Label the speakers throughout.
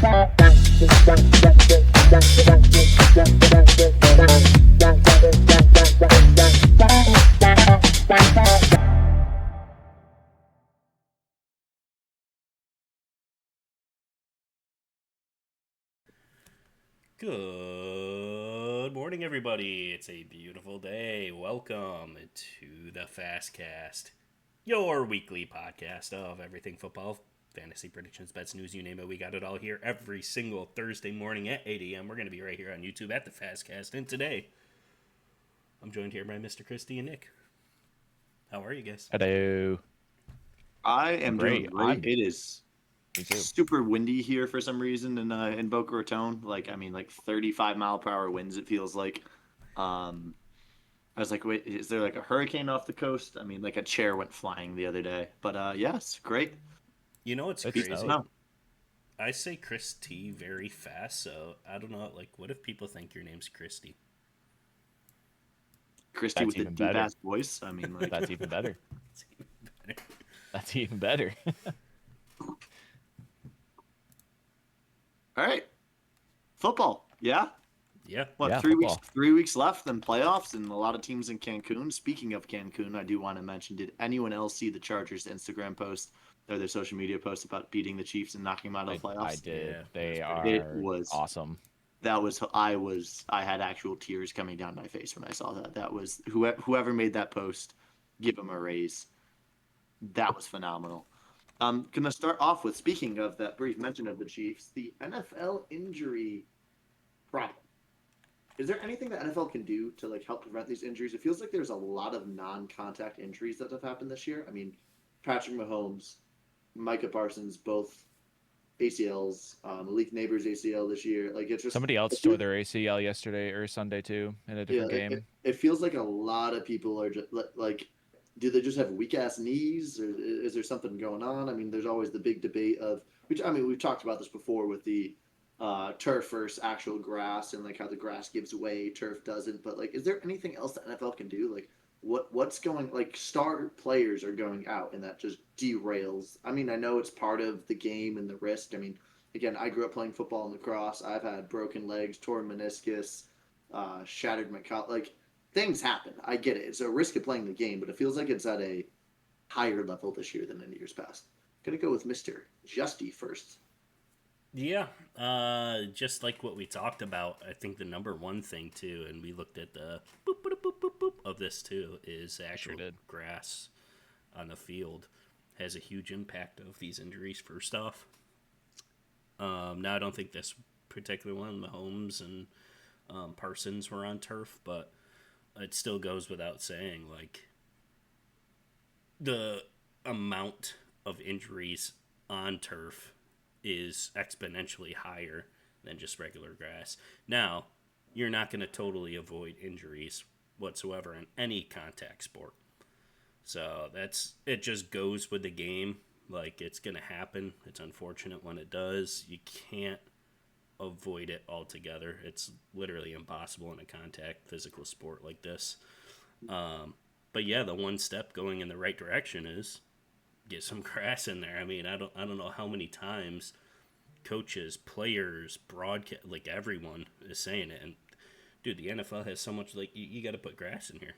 Speaker 1: Good morning, everybody. It's a beautiful day. Welcome to the Fastcast, your weekly podcast of everything football, fantasy predictions, bets, news, you name it. We got it all here every single Thursday morning at 8 a.m. We're going to be right here on YouTube at the Fastcast. And today, I'm joined here by Mr. Christy and Nick. How are you guys?
Speaker 2: Hello.
Speaker 3: I am doing great. It is
Speaker 2: Me too.
Speaker 3: super windy here for some reason in Boca Raton. Like 35-mile-per-hour winds. It feels like. I was like, wait, is there like a hurricane off the coast? I mean, like a chair went flying the other day. But yes, great.
Speaker 1: You know what's
Speaker 2: It's
Speaker 1: crazy?
Speaker 2: snow.
Speaker 1: I say Christy very fast, so I don't know. Like, what if people think your name's Christy?
Speaker 3: Christy
Speaker 2: That's
Speaker 3: with a
Speaker 2: even better.
Speaker 3: deep-ass voice. I mean, like
Speaker 2: That's even better.
Speaker 1: It's even better.
Speaker 2: That's even better.
Speaker 3: all right, football. Yeah.
Speaker 1: Yeah.
Speaker 3: What,
Speaker 2: Yeah,
Speaker 3: 3 weeks?
Speaker 2: football.
Speaker 3: 3 weeks left, then playoffs, and a lot of teams in Cancun. Speaking of Cancun, I do want to mention: did anyone else see the Chargers' Instagram post or their social media post about beating the Chiefs and knocking them out of the playoffs?
Speaker 2: I did.
Speaker 1: Yeah,
Speaker 2: They
Speaker 1: that's
Speaker 2: are
Speaker 1: pretty
Speaker 3: It was
Speaker 2: awesome.
Speaker 3: I had actual tears coming down my face when I saw that. That was whoever made that post, give them a raise. That was phenomenal. I'm gonna start off with, speaking of that brief mention of the Chiefs, the NFL injury problem. Is there anything the NFL can do to like help prevent these injuries? It feels like there's a lot of non-contact injuries that have happened this year. I mean, Patrick Mahomes, Micah Parsons, both ACLs, Malik Neighbors ACL this year. Like it's just
Speaker 2: Somebody else tore their ACL yesterday or Sunday too in a different game.
Speaker 3: It feels like a lot of people are just like, do they just have weak ass knees, or is there something going on? I mean, there's always the big debate of which. I mean, we've talked about this before with the turf versus actual grass, and like how the grass gives way, turf doesn't. But like, is there anything else the NFL can do? Like, what's going, like, star players are going out, and that just derails. I mean, I know it's part of the game and the risk. I mean, again, I grew up playing football and lacrosse. I've had broken legs, torn meniscus, shattered my like things happen. I get it. It's a risk of playing the game, but it feels like it's at a higher level this year than in years past. Gonna go with Mr. Justy first.
Speaker 1: Yeah, just like what we talked about, I think the number one thing too, and we looked at the boop, boop, boop, boop, boop of this too, is actual grass on the field has a huge impact of these injuries. First off, now I don't think this particular one, Mahomes and Parsons were on turf, but it still goes without saying, like, the amount of injuries on turf is exponentially higher than just regular grass. Now, you're not going to totally avoid injuries whatsoever in any contact sport. So it just goes with the game. Like, it's going to happen. It's unfortunate when it does. You can't avoid it altogether. It's literally impossible in a contact physical sport like this. But yeah, the one step going in the right direction is get some grass in there. I mean, I don't know how many times coaches, players, broadcast, like everyone is saying it. And dude, the NFL has so much, like, you got to put grass in here.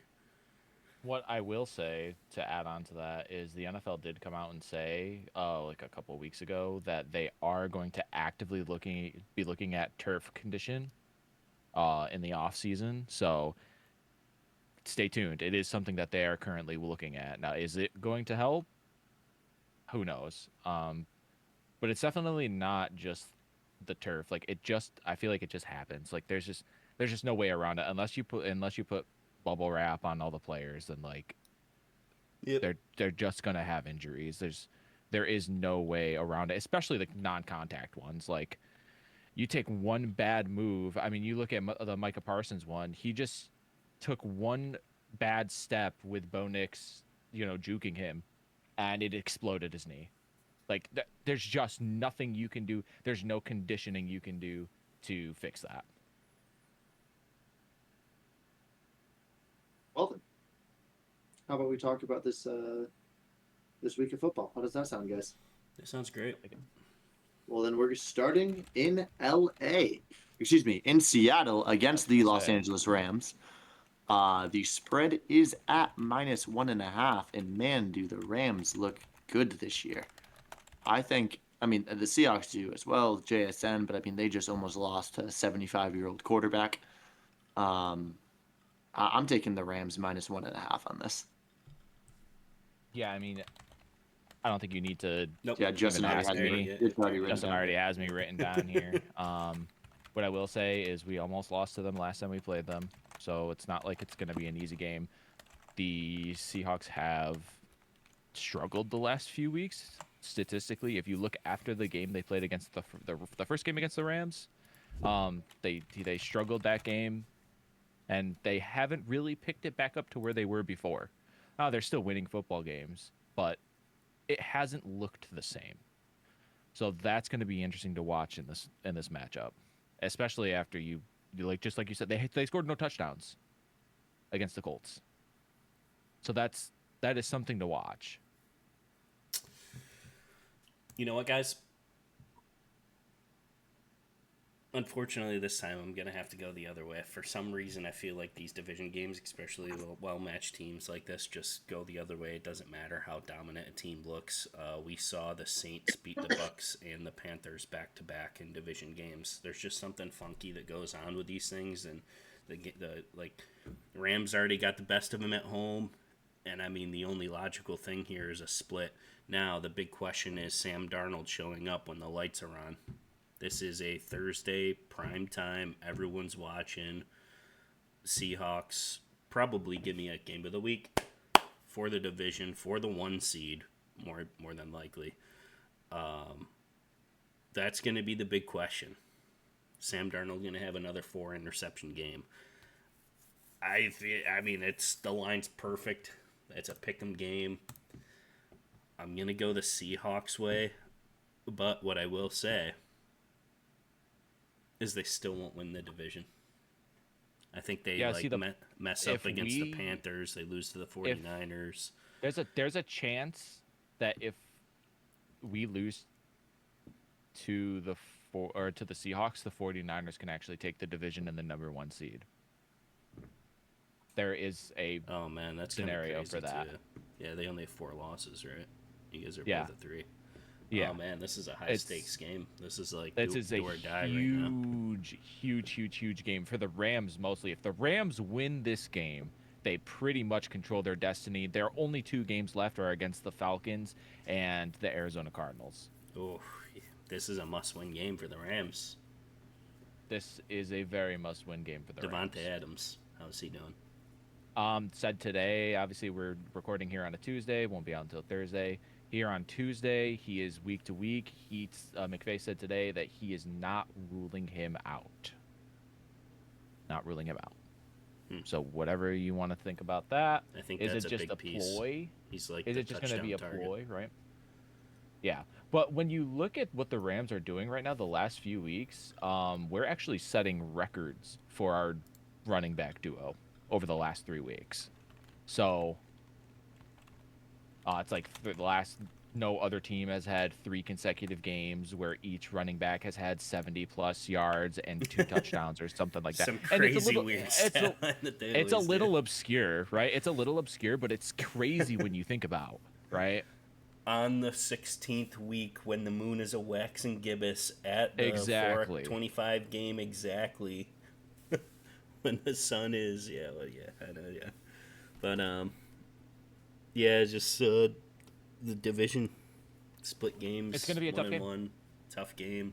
Speaker 2: What I will say to add on to that is the NFL did come out and say, like a couple of weeks ago, that they are going to actively be looking at turf condition, in the off season. So stay tuned. It is something that they are currently looking at. Now, is it going to help? Who knows? But it's definitely not just the turf. Like, I feel like it just happens. Like, there's just no way around it unless you put bubble wrap on all the players. Then, like,
Speaker 1: Yep.
Speaker 2: they're just gonna have injuries. There is no way around it, especially the non-contact ones. Like, you take one bad move. I mean, you look at the Micah Parsons one. He just took one bad step with Bo Nix, juking him, and it exploded his knee. Like, there's just nothing you can do. There's no conditioning you can do to fix that.
Speaker 3: Well then, how about we talk about this this week of football? How does that sound, guys?
Speaker 1: That sounds great.
Speaker 3: Well, then we're starting in L.A. Excuse me, in Seattle against the Los Angeles Rams. The spread is at -1.5, and man, do the Rams look good this year. I mean, the Seahawks do as well, JSN, but I mean, they just almost lost to a 75-year-old quarterback. I'm taking the Rams -1.5 on this.
Speaker 2: Yeah, I mean, I don't think you need to.
Speaker 1: Nope.
Speaker 3: Yeah, Justin
Speaker 2: even
Speaker 3: already
Speaker 2: ask
Speaker 3: has
Speaker 2: me.
Speaker 3: me. It's already written
Speaker 2: Justin
Speaker 3: down.
Speaker 2: already has me written down here. What I will say is we almost lost to them last time we played them, so it's not like it's going to be an easy game. The Seahawks have struggled the last few weeks statistically. If you look after the game they played against the first game against the Rams, they struggled that game, and they haven't really picked it back up to where they were before. They're still winning football games, but it hasn't looked the same. So that's going to be interesting to watch in this matchup, especially after you just like you said, they scored no touchdowns against the Colts. So that is something to watch.
Speaker 1: You know what, guys? Unfortunately, this time I'm going to have to go the other way. For some reason, I feel like these division games, especially well-matched teams like this, just go the other way. It doesn't matter how dominant a team looks. We saw the Saints beat the Bucs and the Panthers back-to-back in division games. There's just something funky that goes on with these things, and the Rams already got the best of them at home, and I mean, the only logical thing here is a split. Now, the big question is Sam Darnold showing up when the lights are on. This is a Thursday prime time. Everyone's watching. Seahawks probably give me a game of the week for the division, for the 1 seed, more than likely. That's going to be the big question. Sam Darnold going to have another 4 interception game. I mean, the line's perfect. It's a pick'em game. I'm going to go the Seahawks way, but what I will say is they still won't win the division. I think they mess up against the Panthers. They lose to the 49ers.
Speaker 2: There's a chance that if we lose to the Seahawks, the 49ers can actually take the division and the number 1 seed. There is a
Speaker 1: that's
Speaker 2: scenario for that.
Speaker 1: Too. Yeah, they only have 4 losses, right? You guys are both at 3.
Speaker 2: Yeah.
Speaker 1: Oh man, this is a high stakes game. This is like
Speaker 2: this is a
Speaker 1: do or die right now.
Speaker 2: huge game for the Rams mostly. If the Rams win this game, they pretty much control their destiny. Their only 2 games left are against the Falcons and the Arizona Cardinals.
Speaker 1: Oh, this is a must-win game for the Rams.
Speaker 2: This is a very must-win game for the Rams.
Speaker 1: Devontae Adams, how's he doing?
Speaker 2: Said today, obviously we're recording here on a Tuesday, won't be out until Thursday. Here on Tuesday, he is week to week. McVay said today that he is not ruling him out. Not ruling him out. So whatever you want to think about that.
Speaker 1: I think
Speaker 2: is
Speaker 1: that's
Speaker 2: it just
Speaker 1: a big
Speaker 2: ploy?
Speaker 1: He's like,
Speaker 2: is it just going to be a
Speaker 1: target.
Speaker 2: ploy, right? Yeah, but when you look at what the Rams are doing right now, the last few weeks, we're actually setting records for our running back duo over the last 3 weeks. So it's like no other team has had 3 consecutive games where each running back has had 70+ yards and 2 touchdowns or something like that.
Speaker 1: Some crazy weird
Speaker 2: it's a little obscure, right? It's a little obscure, but it's crazy when you think about, right?
Speaker 1: On the 16th week, when the moon is a waxing gibbous at the 425 game exactly, when the sun is, I know, but just the division split games.
Speaker 2: It's gonna be a tough game.
Speaker 1: 1-1, tough game.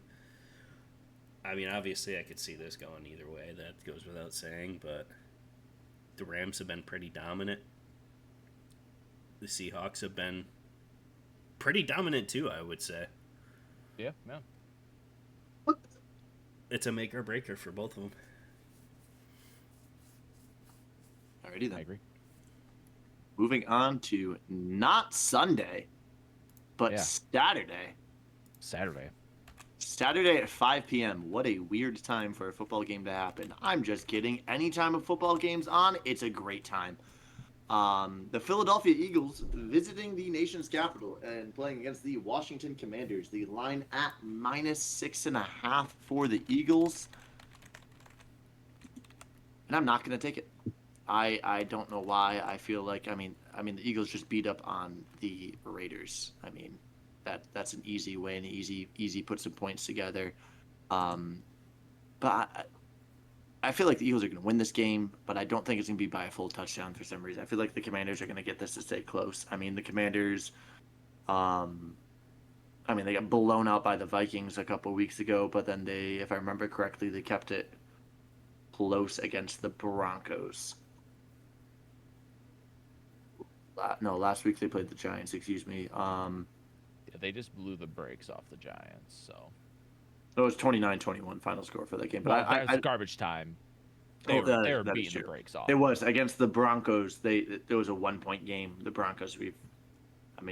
Speaker 1: I mean, obviously, I could see this going either way. That goes without saying, but the Rams have been pretty dominant. The Seahawks have been pretty dominant too, I would say.
Speaker 2: Yeah.
Speaker 1: It's a make or breaker for both of them.
Speaker 3: Alrighty then.
Speaker 2: I agree.
Speaker 3: Moving on to not Sunday, but Saturday. Saturday at 5 p.m. What a weird time for a football game to happen. I'm just kidding. Anytime a football game's on, it's a great time. The Philadelphia Eagles visiting the nation's capital and playing against the Washington Commanders. The line at -6.5 for the Eagles. And I'm not going to take it. I don't know why. I feel like I mean the Eagles just beat up on the Raiders. I mean that's an easy win, easy put some points together. But I feel like the Eagles are going to win this game, but I don't think it's going to be by a full touchdown for some reason. I feel like the Commanders are going to get this to stay close. I mean, the Commanders, they got blown out by the Vikings a couple weeks ago, but then they, if I remember correctly, they kept it close against the Broncos. No, last week they played the Giants, excuse me.
Speaker 2: Yeah, they just blew the brakes off the Giants, so.
Speaker 3: It was 29-21 final score for that game. But
Speaker 2: Well, that was garbage time. They were beating the brakes off.
Speaker 3: It was against the Broncos. It was a 1-point game. The Broncos,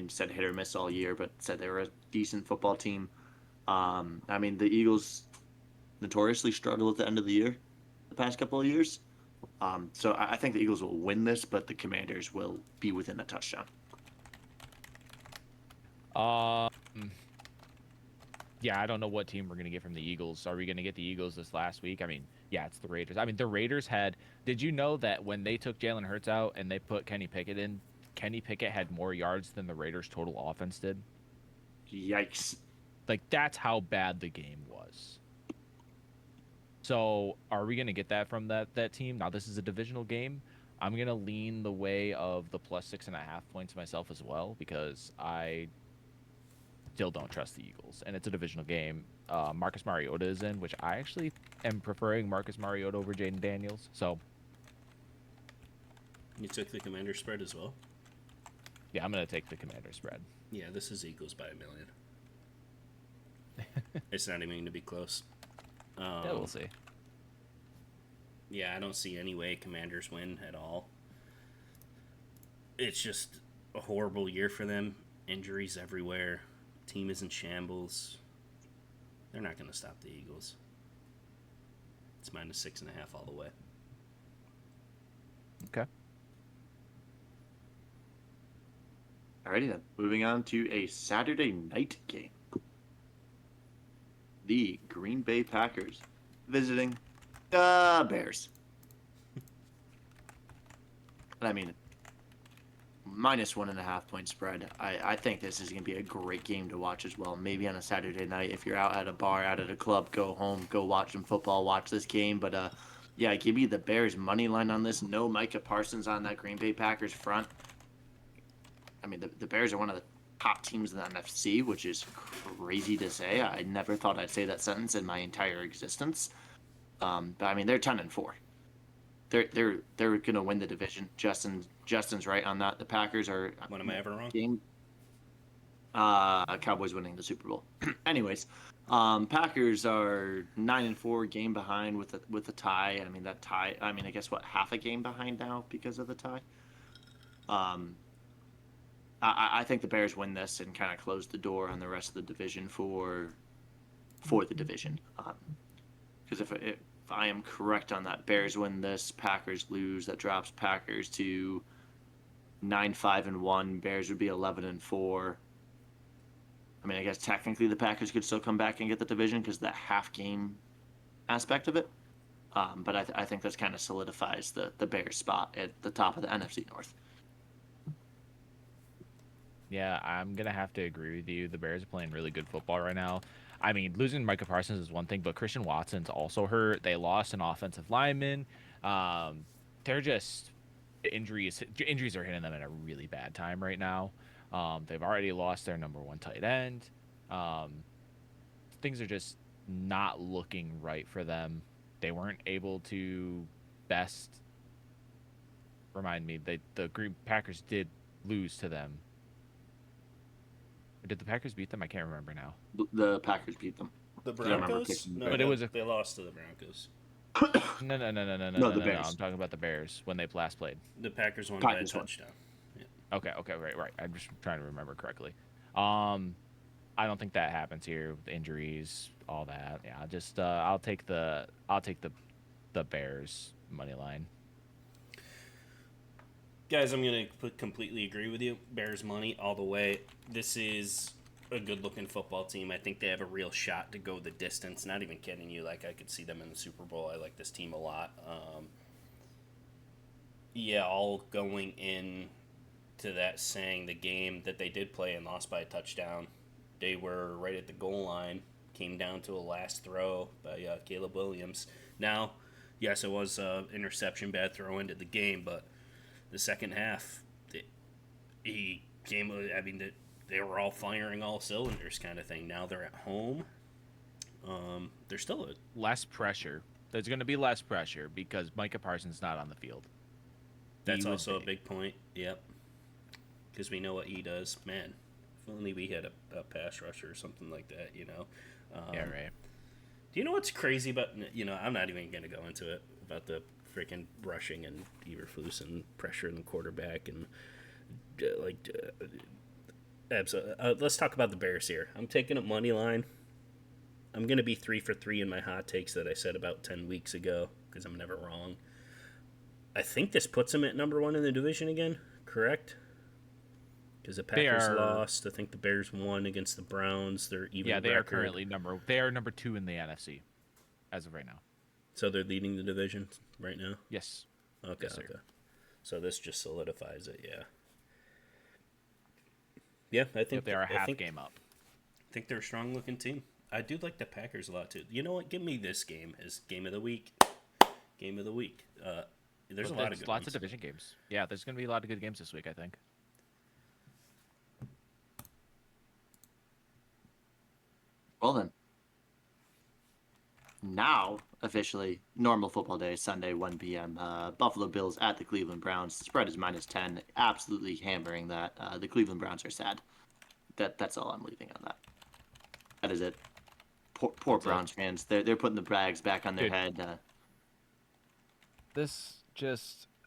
Speaker 3: said hit or miss all year, but said they were a decent football team. The Eagles notoriously struggle at the end of the year, the past couple of years. So I think the Eagles will win this, but the Commanders will be within a touchdown.
Speaker 2: Yeah, I don't know what team we're going to get from the Eagles. Are we going to get the Eagles this last week? I mean, yeah, it's the Raiders. I mean, the Raiders had... Did you know that when they took Jalen Hurts out and they put Kenny Pickett in, Kenny Pickett had more yards than the Raiders' total offense did?
Speaker 3: Yikes.
Speaker 2: Like, that's how bad the game was. So, are we going to get that from that team? Now, this is a divisional game. I'm going to lean the way of the plus 6.5 points myself as well, because I still don't trust the Eagles, and it's a divisional game. Marcus Mariota is in, which I actually am preferring Marcus Mariota over Jaden Daniels. So
Speaker 1: you took the Commander spread as well?
Speaker 2: Yeah, I'm gonna take the Commander spread.
Speaker 1: Yeah, this is Eagles by 1 million. It's not even going to be close.
Speaker 2: Yeah, we'll see.
Speaker 1: Yeah, I don't see any way Commanders win at all. It's just a horrible year for them. Injuries everywhere. Team is in shambles. They're not going to stop the Eagles. It's -6.5 all the way.
Speaker 2: Okay.
Speaker 3: Alrighty then. Moving on to a Saturday night game. The Green Bay Packers visiting the Bears. And -1.5 point spread. I think this is going to be a great game to watch as well. Maybe on a Saturday night, if you're out at a bar, out at a club, go home, go watch some football, watch this game. But yeah, give me the Bears money line on this. No Micah Parsons on that Green Bay Packers front. I mean, the Bears are one of the top teams in the NFC, which is crazy to say. I never thought I'd say that sentence in my entire existence. But I mean, they're 10-4. They're gonna win the division. Justin's right on that. The Packers are.
Speaker 1: When am I ever wrong?
Speaker 3: Cowboys winning the Super Bowl. Anyways, Packers are 9-4, game behind with a tie. I mean that tie. I guess what, half a game behind now because of the tie. I think the Bears win this and kind of close the door on the rest of the division for the division. Because if I am correct on that, Bears win this, Packers lose. That drops Packers to 9-5-1. Bears would be 11-4. I mean, I guess technically the Packers could still come back and get the division because that half game aspect of it. But I think this kind of solidifies the Bears spot at the top of the NFC North.
Speaker 2: Yeah, I'm going to have to agree with you. The Bears are playing really good football right now. I mean, losing Micah Parsons is one thing, but Christian Watson's also hurt. They lost an offensive lineman. They're just injuries are hitting them at a really bad time right now. They've already lost their number one tight end. Things are just not looking right for them. They weren't able to remind me, the Green Packers did lose to them. Or did the Packers beat them? I can't remember now.
Speaker 3: The Packers beat them.
Speaker 1: The Broncos? No,
Speaker 2: but
Speaker 1: they lost to the Broncos.
Speaker 2: No,
Speaker 3: the Bears.
Speaker 2: I'm talking about the Bears when they last played.
Speaker 1: The Packers won by a touchdown.
Speaker 2: Yeah. Okay, right. I'm just trying to remember correctly. I don't think that happens here with injuries, all that. Yeah, just I'll take the Bears money line.
Speaker 1: Guys, I'm going to completely agree with you. Bears money all the way. This is a good-looking football team. I think they have a real shot to go the distance. Not even kidding you. Like, I could see them in the Super Bowl. I like this team a lot. All going in to that saying the game that they did play and lost by a touchdown. They were right at the goal line. Came down to a last throw by Caleb Williams. Now, yes, it was an interception, bad throw into the game, but the second half, they were all firing all cylinders kind of thing. Now they're at home. There's still
Speaker 2: less pressure. There's going to be less pressure because Micah Parsons not on the field.
Speaker 1: That's also a big point. Yep. Because we know what he does. Man, if only we had a pass rusher or something like that,
Speaker 2: Yeah, right.
Speaker 1: Do you know what's crazy about, I'm not even going to go into it, about the freaking rushing and Eberflus and pressure in the quarterback and, let's talk about the Bears here. I'm taking a money line. I'm going to be 3 for 3 in my hot takes that I said about 10 weeks ago because I'm never wrong. I think this puts them at number 1 in the division again, correct? Because the Packers lost. I think the Bears won against the Browns. They're even.
Speaker 2: Yeah, they are currently number 2 in the NFC as of right now.
Speaker 1: So they're leading the division right now?
Speaker 2: Yes.
Speaker 1: Okay,
Speaker 2: yes,
Speaker 1: okay. So this just solidifies it, yeah. Yeah, I think
Speaker 2: they are a half game up.
Speaker 1: I think they're a strong-looking team. I do like the Packers a lot, too. You know what? Give me this game as game of the week. Game of the week. There's a lot of good
Speaker 2: lots
Speaker 1: ones.
Speaker 2: of division games. Yeah, there's going to be a lot of good games this week, I think.
Speaker 3: Well then. Now, officially, normal football day, Sunday, 1 p.m. Buffalo Bills at the Cleveland Browns. The spread is -10. Absolutely hammering that. The Cleveland Browns are sad. That's all I'm leaving on that. That is it. Poor Browns fans. They're putting the bags back on their head.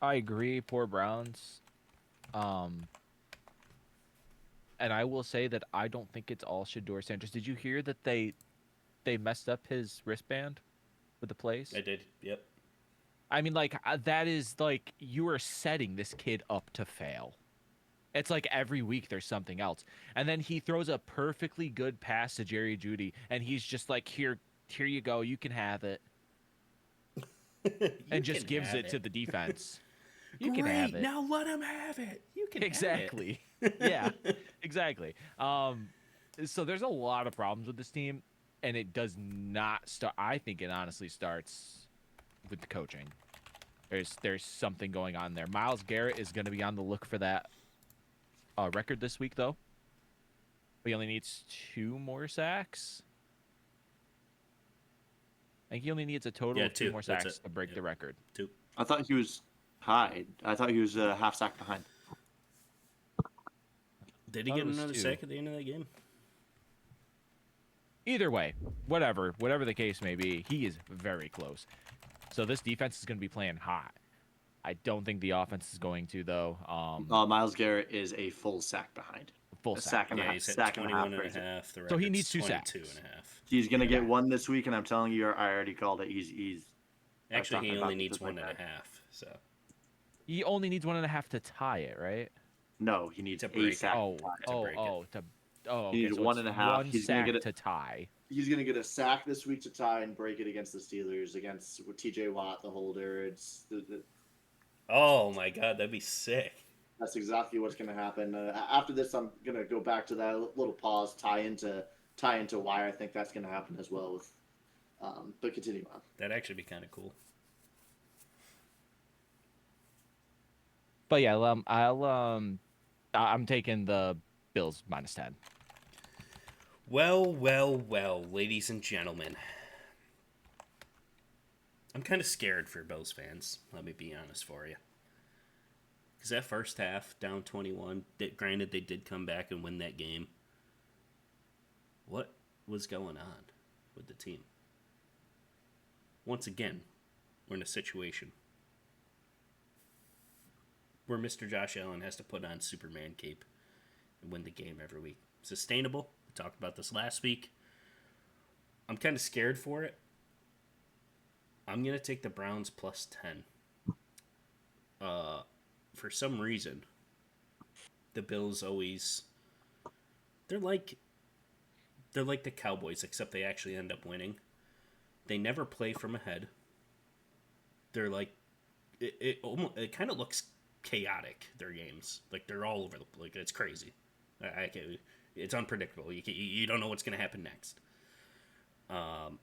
Speaker 2: I agree, poor Browns. And I will say that I don't think it's all Shador Sanders. Did you hear that they messed up his wristband with the plays?
Speaker 1: I did, yep.
Speaker 2: I mean, that is, you are setting this kid up to fail. It's like every week there's something else. And then he throws a perfectly good pass to Jerry Jeudy, and he's just like, here you go, you can have it. And just gives it to the defense. You can have it.
Speaker 1: Now let him have it. You can
Speaker 2: exactly.
Speaker 1: have it.
Speaker 2: Yeah, exactly. So there's a lot of problems with this team, and it does not start. I think it honestly starts with the coaching. There's something going on there. Myles Garrett is going to be on the look for that record this week, though. He only needs 2 more sacks. I think he only needs a total of 2 more sacks to break the record.
Speaker 1: 2.
Speaker 3: I thought he was high. I thought he was a half sack behind.
Speaker 1: Did he get another sack at the end of that game?
Speaker 2: Either way, whatever the case may be, he is very close. So this defense is going to be playing hot. I don't think the offense is going to, though.
Speaker 3: Myles Garrett is a full sack behind.
Speaker 2: Full sack
Speaker 3: and a half.
Speaker 1: He's at 21 and a half.
Speaker 2: So he needs 2 sacks.
Speaker 1: 22 and a half.
Speaker 3: He's going to get 1 this week, and I'm telling you, I already called it. He's
Speaker 1: Actually, he only needs 1 and a half. So
Speaker 2: he only needs 1.5 to tie it, right?
Speaker 3: No, he needs
Speaker 1: a
Speaker 3: sack. He needs 1.5.
Speaker 2: He's going to get to tie.
Speaker 3: He's going to get a sack this week to tie and break it against the Steelers, against T.J. Watt, the holder.
Speaker 1: Oh my God, that'd be sick.
Speaker 3: That's exactly what's going to happen. After this, I'm going to go back to that little pause, tie into why I think that's going to happen as well. But continue on.
Speaker 1: That'd actually be kind of cool.
Speaker 2: But yeah, I'm taking the Bills -10.
Speaker 1: Well, ladies and gentlemen. I'm kind of scared for Bills fans, let me be honest for you. Because that first half, down 21, granted they did come back and win that game. What was going on with the team? Once again, we're in a situation where Mr. Josh Allen has to put on Superman cape and win the game every week. Sustainable? We talked about this last week. I'm kind of scared for it. I'm going to take the Browns +10. for some reason, the Bills always they're like the Cowboys, except they actually end up winning. They never play from ahead. They're like it kind of looks chaotic, their games. Like they're all over the place. Like it's crazy. It's unpredictable. You don't know what's going to happen next. And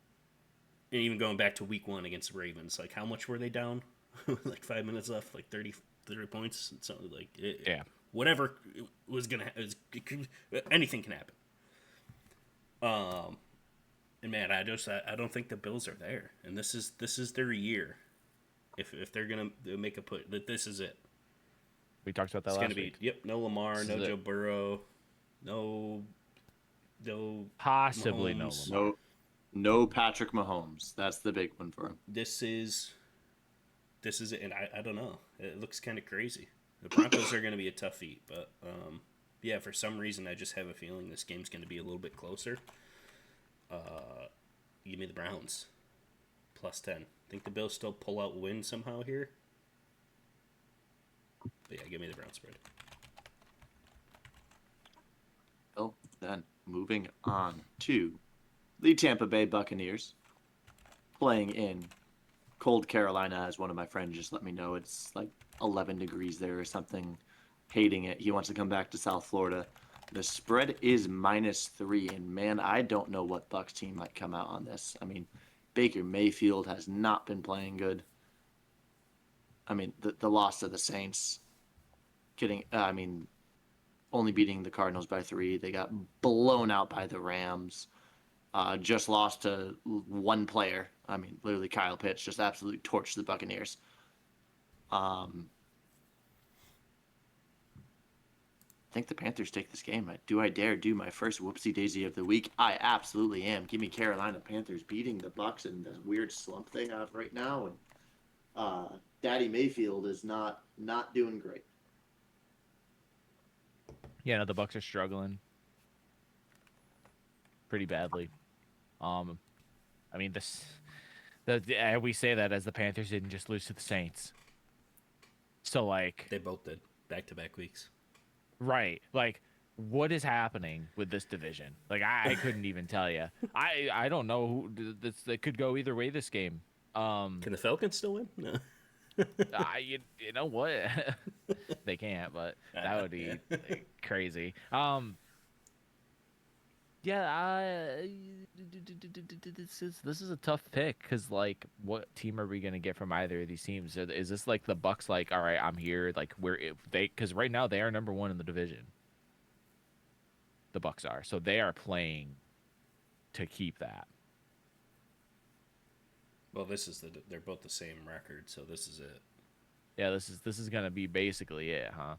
Speaker 1: even going back to week 1 against the Ravens, like how much were they down? Like 5 minutes left, like 30 points. Something like whatever was gonna anything can happen. And man, I don't think the Bills are there, and this is their year. If they're gonna make a put, that this is it.
Speaker 2: We talked about that
Speaker 1: it's
Speaker 2: last
Speaker 1: gonna
Speaker 2: week.
Speaker 1: be no Lamar, no Joe Burrow, no
Speaker 2: possibly
Speaker 1: Mahomes.
Speaker 2: no Lamar.
Speaker 3: No Patrick Mahomes. That's the big one for him.
Speaker 1: This is it, and I don't know. It looks kind of crazy. The Broncos are going to be a tough eat, but yeah, for some reason I just have a feeling this game's going to be a little bit closer. Give me the Browns +10. Think the Bills still pull out win somehow here? But yeah, give me the Browns spread.
Speaker 3: Well, then moving on to the Tampa Bay Buccaneers playing in cold Carolina, as one of my friends just let me know. It's like 11 degrees there or something. Hating it. He wants to come back to South Florida. The spread is -3, and man, I don't know what Bucs team might come out on this. I mean, Baker Mayfield has not been playing good. I mean, the loss to the Saints, only beating the Cardinals by 3. They got blown out by the Rams. Just lost to one player. I mean, literally Kyle Pitts just absolutely torched the Buccaneers. I think the Panthers take this game. Do I dare do my first whoopsie daisy of the week? I absolutely am. Give me Carolina Panthers beating the Bucs in this weird slump thing I have right now, and Daddy Mayfield is not doing great.
Speaker 2: Yeah, no, the Bucs are struggling pretty badly. I mean, we say that as the Panthers didn't just lose to the Saints. So like
Speaker 1: they both did back-to-back weeks.
Speaker 2: Right. Like, what is happening with this division? Like, I couldn't even tell you. I don't know who that could go either way this game.
Speaker 1: Can the Falcons still win? No.
Speaker 2: You know what? They can't, but that would be crazy. Yeah, this is a tough pick because like, what team are we gonna get from either of these teams? Is this like the Bucs? Like, all right, I'm here. Like, because right now they are number 1 in the division. The Bucs are, so they are playing to keep that.
Speaker 1: Well, they're both the same record, so this is it.
Speaker 2: Yeah, this is gonna be basically it, huh?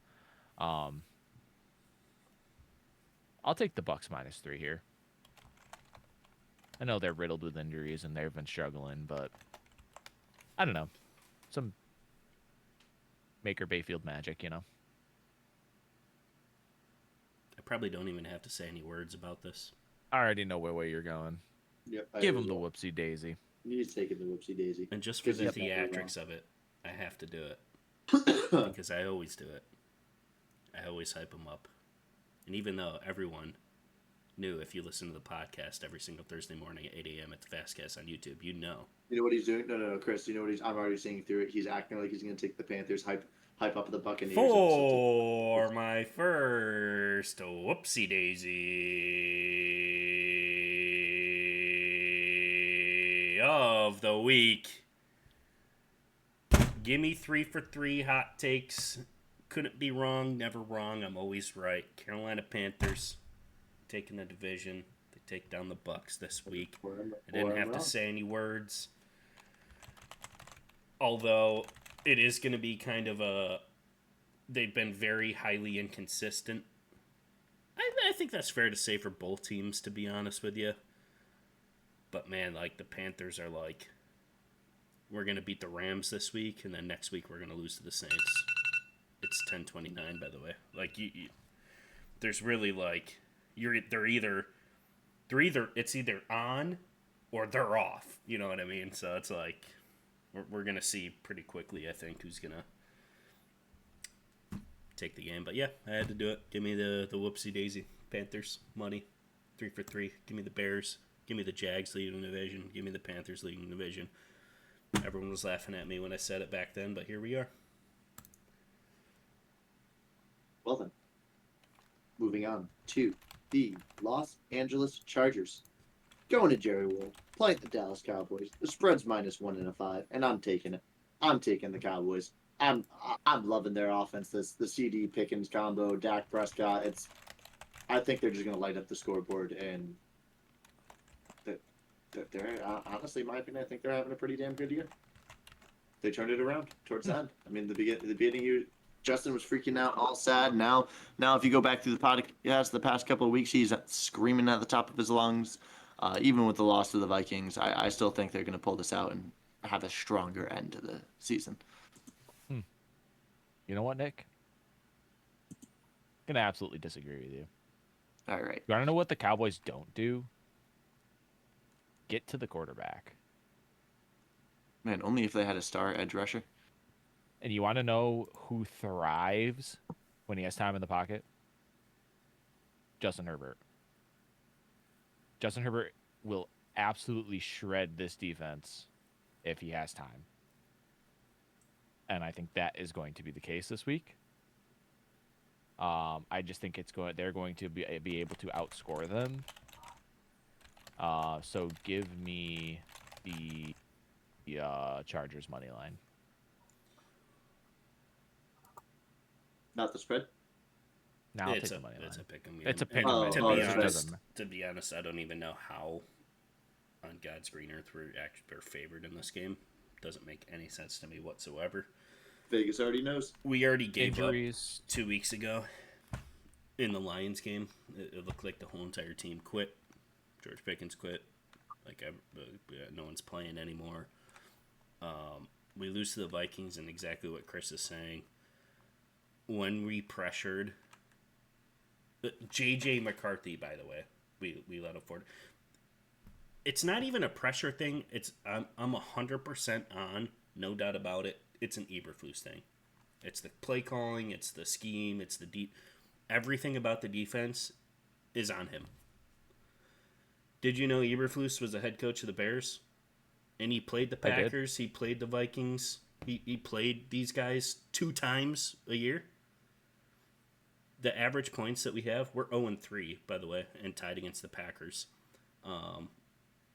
Speaker 2: I'll take the Bucs -3 here. I know they're riddled with injuries and they've been struggling, but I don't know. Some Baker Mayfield magic, you know?
Speaker 1: I probably don't even have to say any words about this.
Speaker 2: I already know where way you're going.
Speaker 3: Yep.
Speaker 2: Give him the whoopsie daisy.
Speaker 3: He's taking the whoopsie daisy.
Speaker 1: And just for the theatrics of it, I have to do it. Because I always do it. I always hype them up. And even though everyone knew, if you listen to the podcast every single Thursday morning at 8 a.m. at the Fastcast on YouTube, you know.
Speaker 3: You know what he's doing? No, Chris. You know what I'm already seeing through it. He's acting like he's going to take the Panthers, hype up the Buccaneers.
Speaker 1: For my first whoopsie daisy of the week. Give me 3 for 3 hot takes. Couldn't be wrong, never wrong. I'm always right. Carolina Panthers taking the division. They take down the Bucs this week. I didn't have to say any words. Although it is going to be kind of they've been very highly inconsistent. I think that's fair to say for both teams, to be honest with you. But man, like the Panthers are like, we're going to beat the Rams this week, and then next week we're going to lose to the Saints. It's 10:29, by the way. Like there's really like it's either on or they're off. You know what I mean? So it's like we're gonna see pretty quickly, I think, who's gonna take the game. But yeah, I had to do it. Give me the whoopsie daisy Panthers money, 3 for 3. Give me the Bears. Give me the Jags leading the division. Give me the Panthers leading the division. Everyone was laughing at me when I said it back then, but here we are.
Speaker 3: Well then, moving on to the Los Angeles Chargers. Going to Jerry World, playing the Dallas Cowboys. The spread's -1.5, and I'm taking it. I'm taking the Cowboys. I'm loving their offense. The CD Pickens combo, Dak Prescott. I think they're just going to light up the scoreboard, and they're honestly, in my opinion, I think they're having a pretty damn good year. They turned it around towards the end. I mean, the beginning, Justin was freaking out, all sad. Now, if you go back through the podcast, the past couple of weeks, he's screaming at the top of his lungs. Even with the loss to the Vikings, I still think they're going to pull this out and have a stronger end to the season.
Speaker 2: You know what, Nick? I'm going to absolutely disagree with you.
Speaker 3: All right.
Speaker 2: You want to know what the Cowboys don't do? Get to the quarterback.
Speaker 3: Man, only if they had a star edge rusher.
Speaker 2: And you want to know who thrives when he has time in the pocket? Justin Herbert. Justin Herbert will absolutely shred this defense if he has time. And I think that is going to be the case this week. I just think they're going to be able to outscore them. So give me the Chargers money line.
Speaker 3: Not the spread?
Speaker 2: Now I'll take the money line.
Speaker 1: It's a pick 'em game.
Speaker 2: It's a pick 'em.
Speaker 3: Oh,
Speaker 1: To be honest, I don't even know how on God's green earth we're favored in this game. Doesn't make any sense to me whatsoever.
Speaker 3: Vegas already knows.
Speaker 1: We already gave
Speaker 2: Injuries.
Speaker 1: up 2 weeks ago in the Lions game. It looked like the whole entire team quit. George Pickens quit. No one's playing anymore. We lose to the Vikings, and exactly what Chris is saying. When we pressured J.J. McCarthy, by the way, we let him forward. It's not even a pressure thing. I'm 100% on, no doubt about it. It's an Eberflus thing. It's the play calling. It's the scheme. It's the deep. Everything about the defense is on him. Did you know Eberflus was the head coach of the Bears? And he played the Packers. He played the Vikings. He played these guys 2 times a year. The average points that we have, we're 0-3, by the way, and tied against the Packers.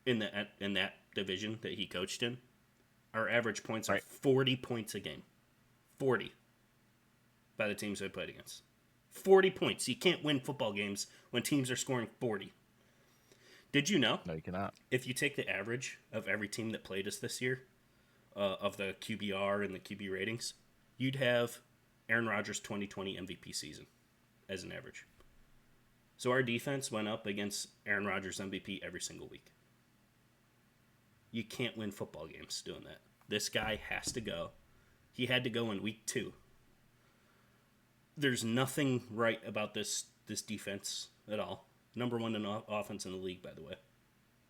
Speaker 1: In that division that he coached in, our average points are 40 points a game. 40 by the teams I played against. 40 points. You can't win football games when teams are scoring 40. Did you know?
Speaker 2: No, you cannot.
Speaker 1: If you take the average of every team that played us this year, of the QBR and the QB ratings, you'd have Aaron Rodgers' 2020 MVP season as an average. So our defense went up against Aaron Rodgers' MVP every single week. You can't win football games doing that. This guy has to go. He had to go in week 2. There's nothing right about this defense at all. Number 1 in offense in the league, by the way,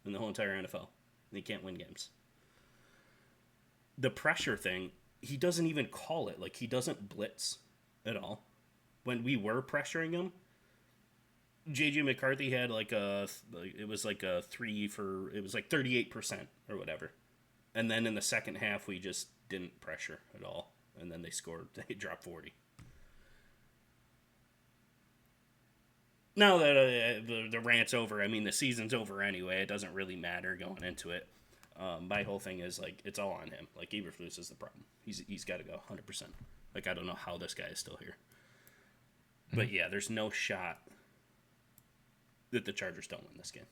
Speaker 1: in the whole entire NFL. And he can't win games. The pressure thing, he doesn't even call it. Like, he doesn't blitz at all. When we were pressuring him, J.J. McCarthy had like it was like 38% or whatever. And then in the second half, we just didn't pressure at all. And then they dropped 40. Now that the rant's over, I mean, the season's over anyway. It doesn't really matter going into it. My whole thing is, like, it's all on him. Like, Eberflus is the problem. He's got to go 100%. Like, I don't know how this guy is still here. But, yeah, there's no shot that the Chargers don't win this game.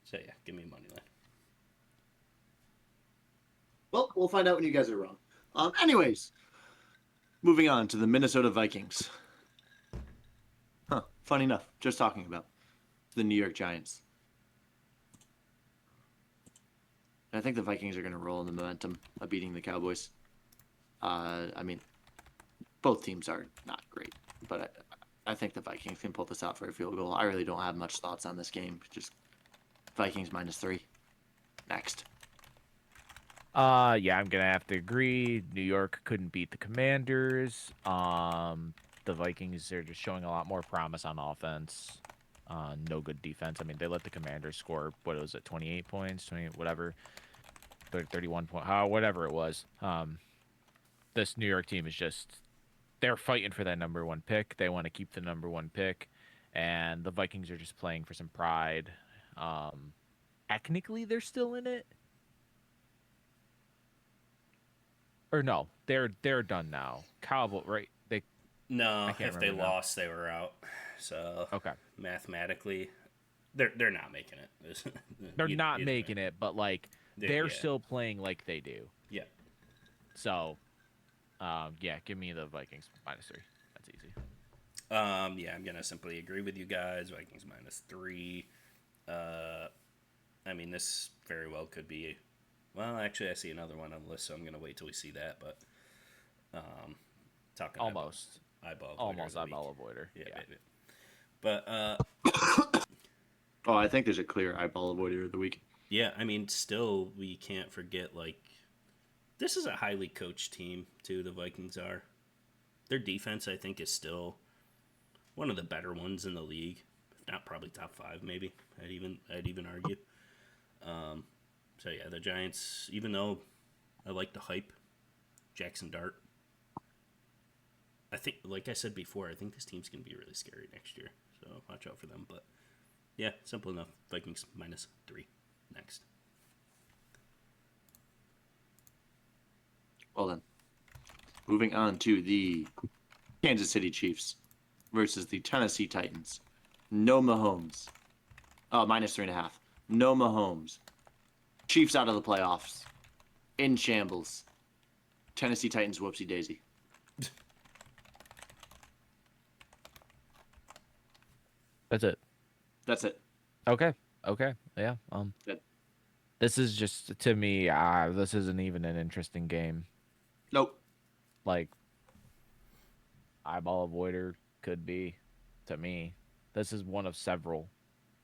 Speaker 1: So, yeah, give me a money line.
Speaker 3: Well, we'll find out when you guys are wrong. Anyways, moving on to the Minnesota Vikings. Funny enough, just talking about the New York Giants. I think the Vikings are going to roll in the momentum of beating the Cowboys. I mean, both teams are not great, but I think the Vikings can pull this out for a field goal. I really don't have much thoughts on this game. Just Vikings -3. Next.
Speaker 2: Yeah, I'm gonna have to agree. New York couldn't beat the Commanders. the Vikings are just showing a lot more promise on offense. No good defense. I mean, they let the Commanders score, what was it, 28 points, 20, whatever, 31 points, whatever it was. This New York team is just, they're fighting for that number one pick. They want to keep the number one pick, and the Vikings are just playing for some pride. Technically, they're still in it. Or no, they're done now. Cowboy, right?
Speaker 1: No,
Speaker 2: I can't
Speaker 1: if they
Speaker 2: remember now.
Speaker 1: lost, they were out. So
Speaker 2: Okay.
Speaker 1: mathematically, they're not making it.
Speaker 2: They're not
Speaker 1: Either
Speaker 2: making
Speaker 1: way.
Speaker 2: it, but like they're
Speaker 1: Yeah.
Speaker 2: still playing like they do.
Speaker 1: Yeah.
Speaker 2: So, yeah, give me the Vikings -3. That's easy.
Speaker 1: Yeah, I'm gonna simply agree with you guys. Vikings -3. I mean, this very well could be. Well, actually, I see another one on the list, so I'm gonna wait till we see that. But talking
Speaker 2: Almost
Speaker 1: eyeball
Speaker 2: avoider.
Speaker 1: Yeah, baby. But
Speaker 3: Oh, I think there's a clear eyeball avoider of the week.
Speaker 1: yeah, I mean, still we can't forget this is a highly coached team too. The Vikings are. Their defense, I think, is still one of the better ones in the league. If not, probably top 5, maybe. I'd even argue. So yeah, the Giants. Even though I like the hype, Jackson Dart. I think, like I said before, I think this team's gonna be really scary next year. So watch out for them. But yeah, simple enough. Vikings -3 next.
Speaker 3: Well then, moving on to the Kansas City Chiefs versus the Tennessee Titans. No Mahomes. Oh, -3.5. No Mahomes. Chiefs out of the playoffs. In shambles. Tennessee Titans whoopsie daisy.
Speaker 2: That's it.
Speaker 3: That's it.
Speaker 2: Okay. Yeah.
Speaker 3: Good.
Speaker 2: This is just to me. This isn't even an interesting game.
Speaker 3: Nope.
Speaker 2: Like, eyeball avoider could be, to me. This is one of several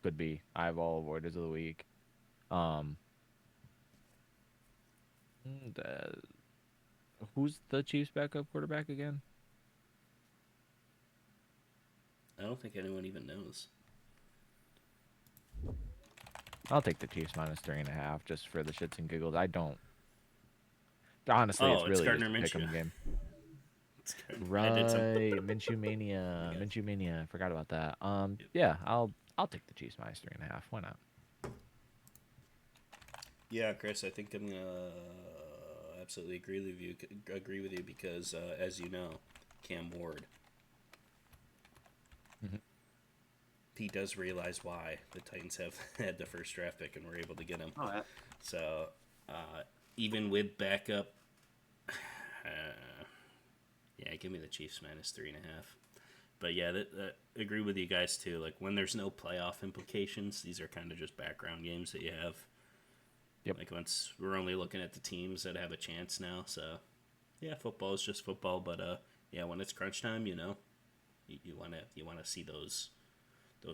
Speaker 2: could be eyeball avoiders of the week. Who's the Chiefs' backup quarterback again?
Speaker 1: I don't think anyone even knows.
Speaker 2: I'll take the Chiefs -3.5 just for the shits and giggles. I don't. Honestly, it's really
Speaker 1: Gardner
Speaker 2: just a pick 'em
Speaker 1: Minshew.
Speaker 2: game.
Speaker 1: I did some.
Speaker 2: Minshew mania.
Speaker 1: Yes.
Speaker 2: Minshew mania. I forgot about that. Yeah, I'll take the Chiefs -3.5. Why not?
Speaker 1: Yeah, Chris, I think I'm gonna absolutely agree with you because, as you know, Cam Ward.
Speaker 2: Mm-hmm.
Speaker 1: He does realize why the Titans have had the first draft pick and were able to get him.
Speaker 3: Oh, yeah.
Speaker 1: So, even with backup, yeah, give me the Chiefs -3.5. But yeah, agree with you guys too. Like when there's no playoff implications, these are kind of just background games that you have.
Speaker 2: Yep.
Speaker 1: Like once we're only looking at the teams that have a chance now. So yeah, football is just football. But yeah, when it's crunch time, you wanna see those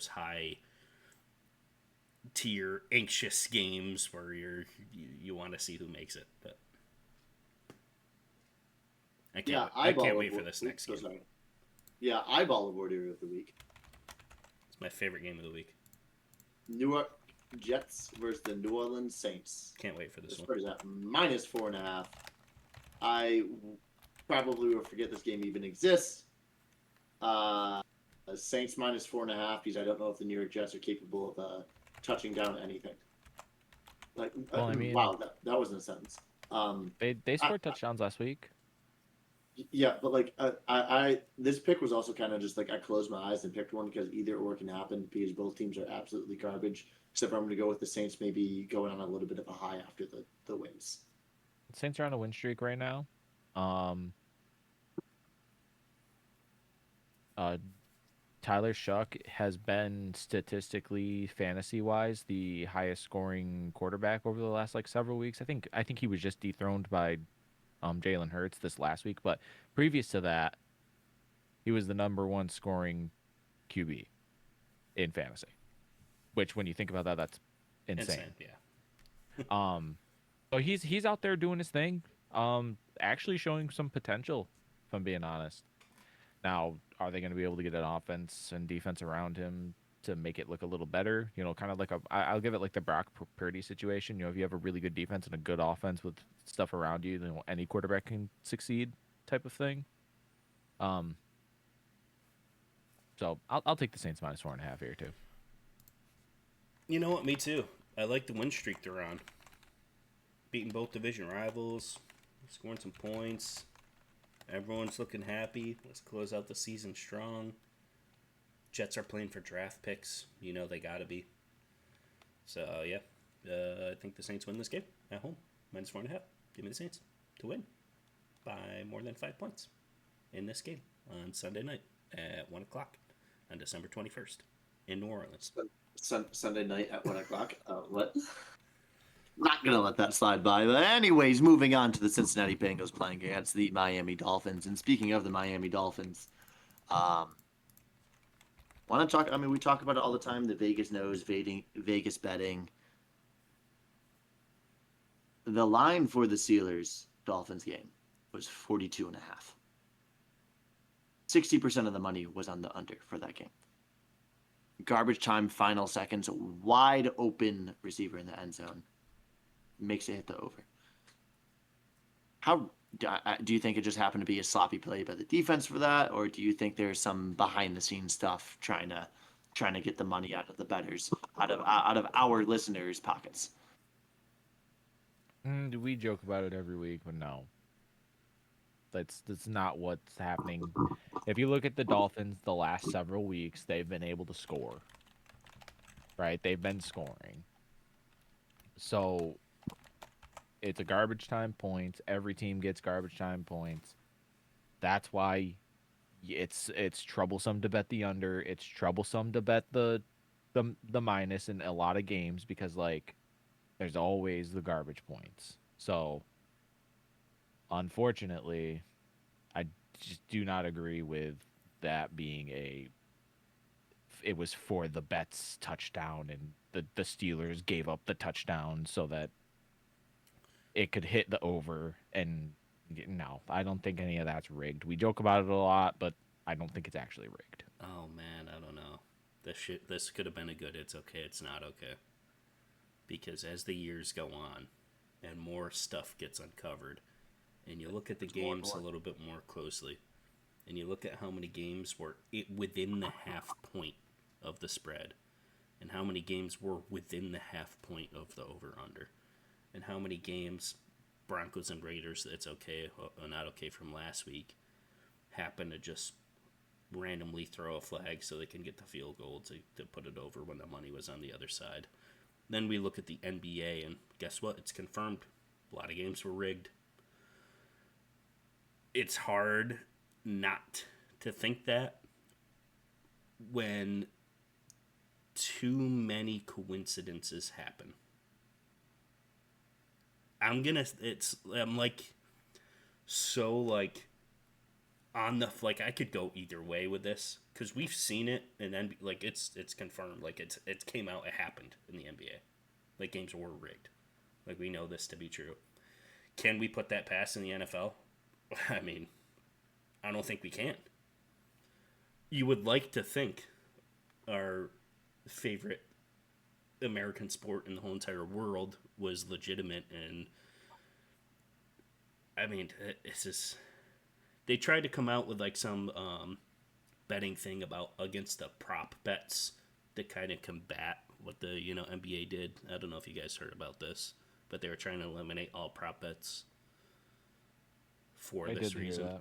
Speaker 1: high tier anxious games where you want to see who makes it. But I can't wait for this next game.
Speaker 3: Sorry. Yeah, eyeball avoider of the week.
Speaker 1: It's my favorite game of the week.
Speaker 3: New York Jets versus the New Orleans Saints.
Speaker 1: Can't wait for this one.
Speaker 3: What is that? -4.5. I probably will forget this game even exists. Saints -4.5 because I don't know if the New York Jets are capable of touching down anything. Like,
Speaker 2: Well, I mean-
Speaker 3: wow, that wasn't a sentence.
Speaker 2: They scored touchdowns last week.
Speaker 3: Yeah, but like I this pick was also kind of just like I closed my eyes and picked one because either or can happen because both teams are absolutely garbage. Except for I'm going to go with the Saints, maybe going on a little bit of a high after the wins.
Speaker 2: Saints are on a win streak right now. Tyler Shuck has been statistically, fantasy-wise, the highest scoring quarterback over the last several weeks. I think he was just dethroned by Jalen Hurts this last week, but previous to that, he was the number one scoring QB in fantasy. Which, when you think about that, that's insane.
Speaker 1: Yeah.
Speaker 2: So he's out there doing his thing. Actually showing some potential, if I'm being honest. Now, are they going to be able to get an offense and defense around him to make it look a little better? You know, kind of like I'll give it like the Brock Purdy situation. You know, if you have a really good defense and a good offense with stuff around you, then any quarterback can succeed, type of thing. Um, so I'll take the Saints minus 4.5 here too.
Speaker 1: You know what? Me too. I like the win streak they're on. Beating both division rivals, scoring some points. Everyone's looking happy. Let's close out the season strong. Jets are playing for draft picks. You know they gotta be. So yeah, I think the Saints win this game at home. Minus 4.5. Give me the Saints to win by more than 5 points in this game on Sunday night at 1:00 on December 21st in New Orleans.
Speaker 3: Sunday night at 1:00. Not gonna let that slide by. But anyways, moving on to the Cincinnati Bengals playing against the Miami Dolphins. And speaking of the Miami Dolphins, want to talk? I mean, we talk about it all the time. The Vegas knows, Vegas betting. The line for the Steelers Dolphins game was 42.5. 60% of the money was on the under for that game. Garbage time, final seconds, wide open receiver in the end zone. Makes it hit the over. How do you think it just happened to be a sloppy play by the defense for that, or do you think there's some behind the scenes stuff trying to get the money out of the bettors, out of our listeners' pockets?
Speaker 2: We joke about it every week, but no, that's not what's happening. If you look at the Dolphins, the last several weeks, they've been able to score. Right, they've been scoring. So it's a garbage time points. Every team gets garbage time points. That's why it's troublesome to bet the under. It's troublesome to bet the minus in a lot of games because like there's always the garbage points. So unfortunately, I just do not agree with that being it was for the Bets touchdown and the Steelers gave up the touchdown so that it could hit the over. And no, I don't think any of that's rigged. We joke about it a lot, but I don't think it's actually rigged.
Speaker 1: Oh man, I don't know. This could have been a good it's okay, it's not okay. Because as the years go on and more stuff gets uncovered and you look at the games a little bit more closely and you look at how many games were within the half point of the spread and how many games were within the half point of the over under and how many games Broncos and Raiders it's okay or not okay from last week happen to just randomly throw a flag so they can get the field goal to put it over when the money was on the other side. Then we look at the NBA and guess what? It's confirmed. A lot of games were rigged. It's hard not to think that when too many coincidences happen. I'm like so like on the like I could go either way with this because we've seen it and then like it's confirmed, like it came out, it happened in the NBA, like games were rigged, like we know this to be true. Can we put that past in the NFL? I mean, I don't think we can. You would like to think our favorite American sport in the whole entire world was legitimate, and I mean it's just they tried to come out with like some betting thing about against the prop bets to kind of combat what the NBA did. I don't know if you guys heard about this, but they were trying to eliminate all prop bets for this reason.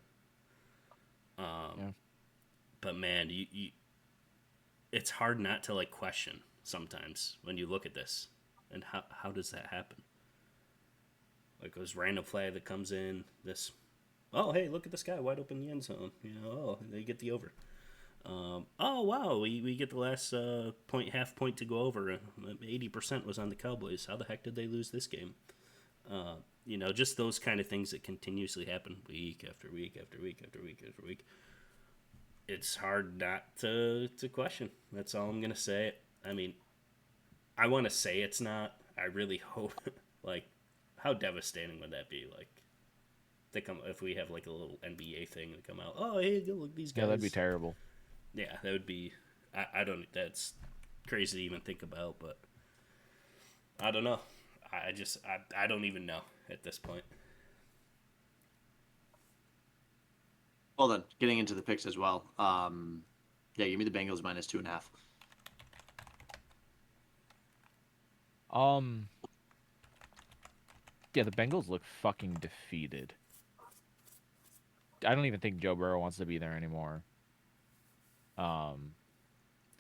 Speaker 2: Yeah.
Speaker 1: But man, you it's hard not to like question sometimes when you look at this and how does that happen? Like this random flag that comes in, this oh hey look at this guy wide open in the end zone, oh they get the over. Oh wow, we get the last half point to go over. 80% was on the Cowboys. How the heck did they lose this game? Just those kind of things that continuously happen week after week after week after week after week. It's hard not to question. That's all I'm gonna say. I mean, I want to say it's not. I really hope. Like, how devastating would that be? Like, if we have like a little NBA thing to come out. Oh, hey, look these guys.
Speaker 2: Yeah, that'd be terrible.
Speaker 1: Yeah, that would be. I don't. That's crazy to even think about, but I don't know. I don't even know at this point.
Speaker 3: Well then, getting into the picks as well. Yeah, give me the Bengals minus 2.5.
Speaker 2: Yeah, the Bengals look fucking defeated. I don't even think Joe Burrow wants to be there anymore.
Speaker 1: Did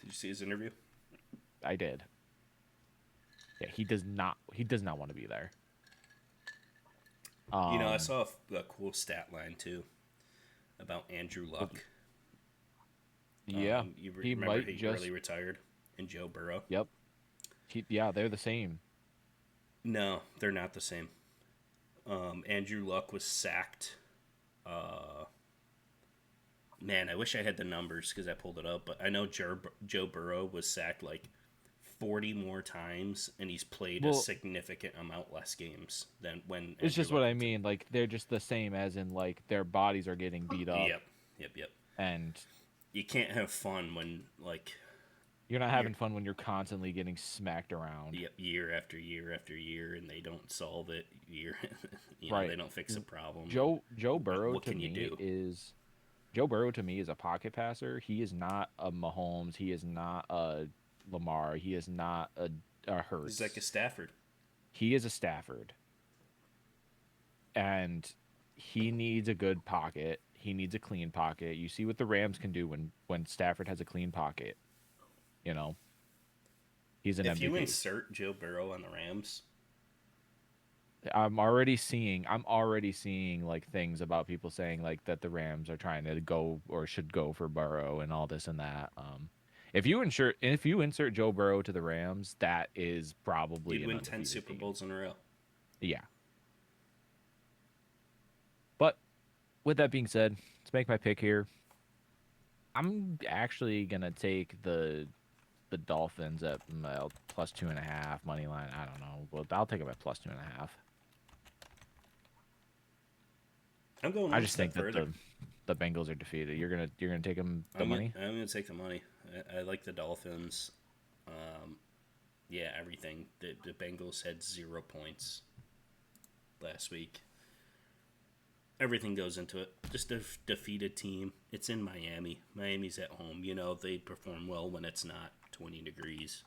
Speaker 1: you see his interview?
Speaker 2: I did. Yeah, he does not. He does not want to be there.
Speaker 1: I saw a cool stat line too about Andrew Luck.
Speaker 2: Yeah,
Speaker 1: You
Speaker 2: he
Speaker 1: remember
Speaker 2: might
Speaker 1: he
Speaker 2: just.
Speaker 1: early retired, and Joe Burrow.
Speaker 2: Yep. Yeah, they're the same.
Speaker 1: No, they're not the same. Andrew Luck was sacked. Man, I wish I had the numbers because I pulled it up, but I know Joe Burrow was sacked like 40 more times, and he's played a significant amount less games than when.
Speaker 2: It's just what I mean. Like they're just the same, as in like their bodies are getting beat up.
Speaker 1: Yep.
Speaker 2: And
Speaker 1: you can't have fun when like
Speaker 2: you're not having fun when you're constantly getting smacked around.
Speaker 1: Yep, year after year after year, and they don't solve it.
Speaker 2: Right.
Speaker 1: They don't fix the problem.
Speaker 2: Joe Burrow
Speaker 1: what
Speaker 2: to
Speaker 1: can
Speaker 2: me
Speaker 1: you do?
Speaker 2: is Joe Burrow to me is a pocket passer. He is not a Mahomes. He is not a Lamar. He is not a Hurts.
Speaker 1: He's like a Stafford.
Speaker 2: He is a Stafford. And he needs a good pocket. He needs a clean pocket. You see what the Rams can do when Stafford has a clean pocket. He's an MVP.
Speaker 1: If you insert Joe Burrow on the Rams,
Speaker 2: I'm already seeing like things about people saying like that the Rams are trying to go or should go for Burrow and all this and that. If you insert Joe Burrow to the Rams, that is probably
Speaker 1: you'd
Speaker 2: an
Speaker 1: win 10 Super Bowls in a row.
Speaker 2: Yeah. But with that being said, let's make my pick here. I'm actually gonna take the Dolphins at plus 2.5 money line. I don't know. Well, I'll take them at plus 2.5.
Speaker 1: I'm going.
Speaker 2: I just think that the Bengals are defeated. You're gonna take them money.
Speaker 1: I'm gonna take the money. I like the Dolphins. Yeah, everything. The Bengals had 0 points last week. Everything goes into it. Just a defeated team. It's in Miami. Miami's at home. They perform well when it's not 20 degrees.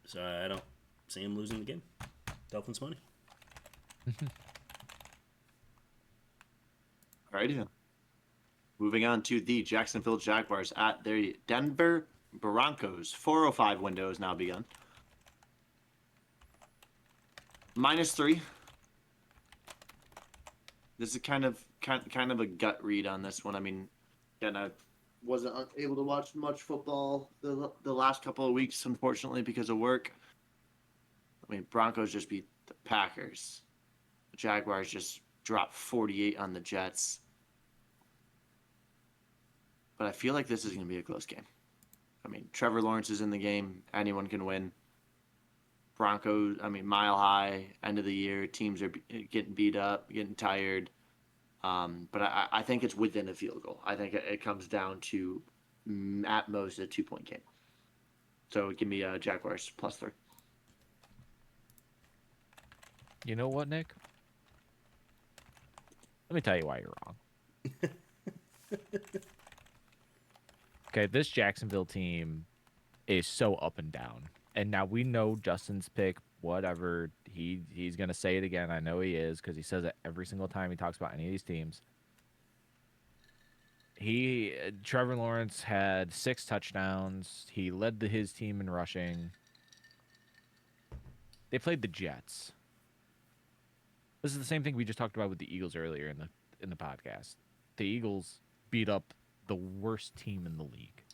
Speaker 1: So I don't see them losing the game. Dolphins money.
Speaker 3: Alrighty then. Moving on to the Jacksonville Jaguars at their Denver Broncos. 4:05 window has now begun. -3. This is kind of a gut read on this one. I mean, again, I wasn't able to watch much football the last couple of weeks, unfortunately, because of work. I mean, Broncos just beat the Packers. The Jaguars just dropped 48 on the Jets. But I feel like this is going to be a close game. I mean, Trevor Lawrence is in the game. Anyone can win. Broncos, mile high, end of the year. Teams are getting beat up, getting tired. But I think it's within a field goal. I think it comes down to, at most, a 2-point game. So give me Jaguars +3.
Speaker 2: You know what, Nick? Let me tell you why you're wrong. Okay, this Jacksonville team is so up and down. And now we know Justin's pick, whatever. He's going to say it again. I know he is because he says it every single time he talks about any of these teams. Trevor Lawrence had 6 touchdowns. He led his team in rushing. They played the Jets. This is the same thing we just talked about with the Eagles earlier in the podcast. The Eagles beat up the worst team in the league.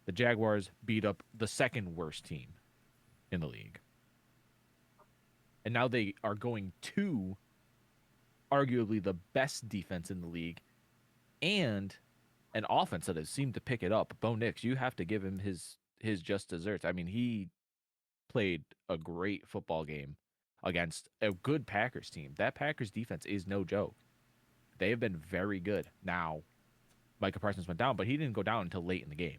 Speaker 2: The Jaguars beat up the second worst team in the league. And now they are going to arguably the best defense in the league and an offense that has seemed to pick it up. Bo Nix, you have to give him his just desserts. I mean, he played a great football game against a good Packers team. That Packers defense is no joke. They have been very good. Now, Micah Parsons went down, but he didn't go down until late in the game.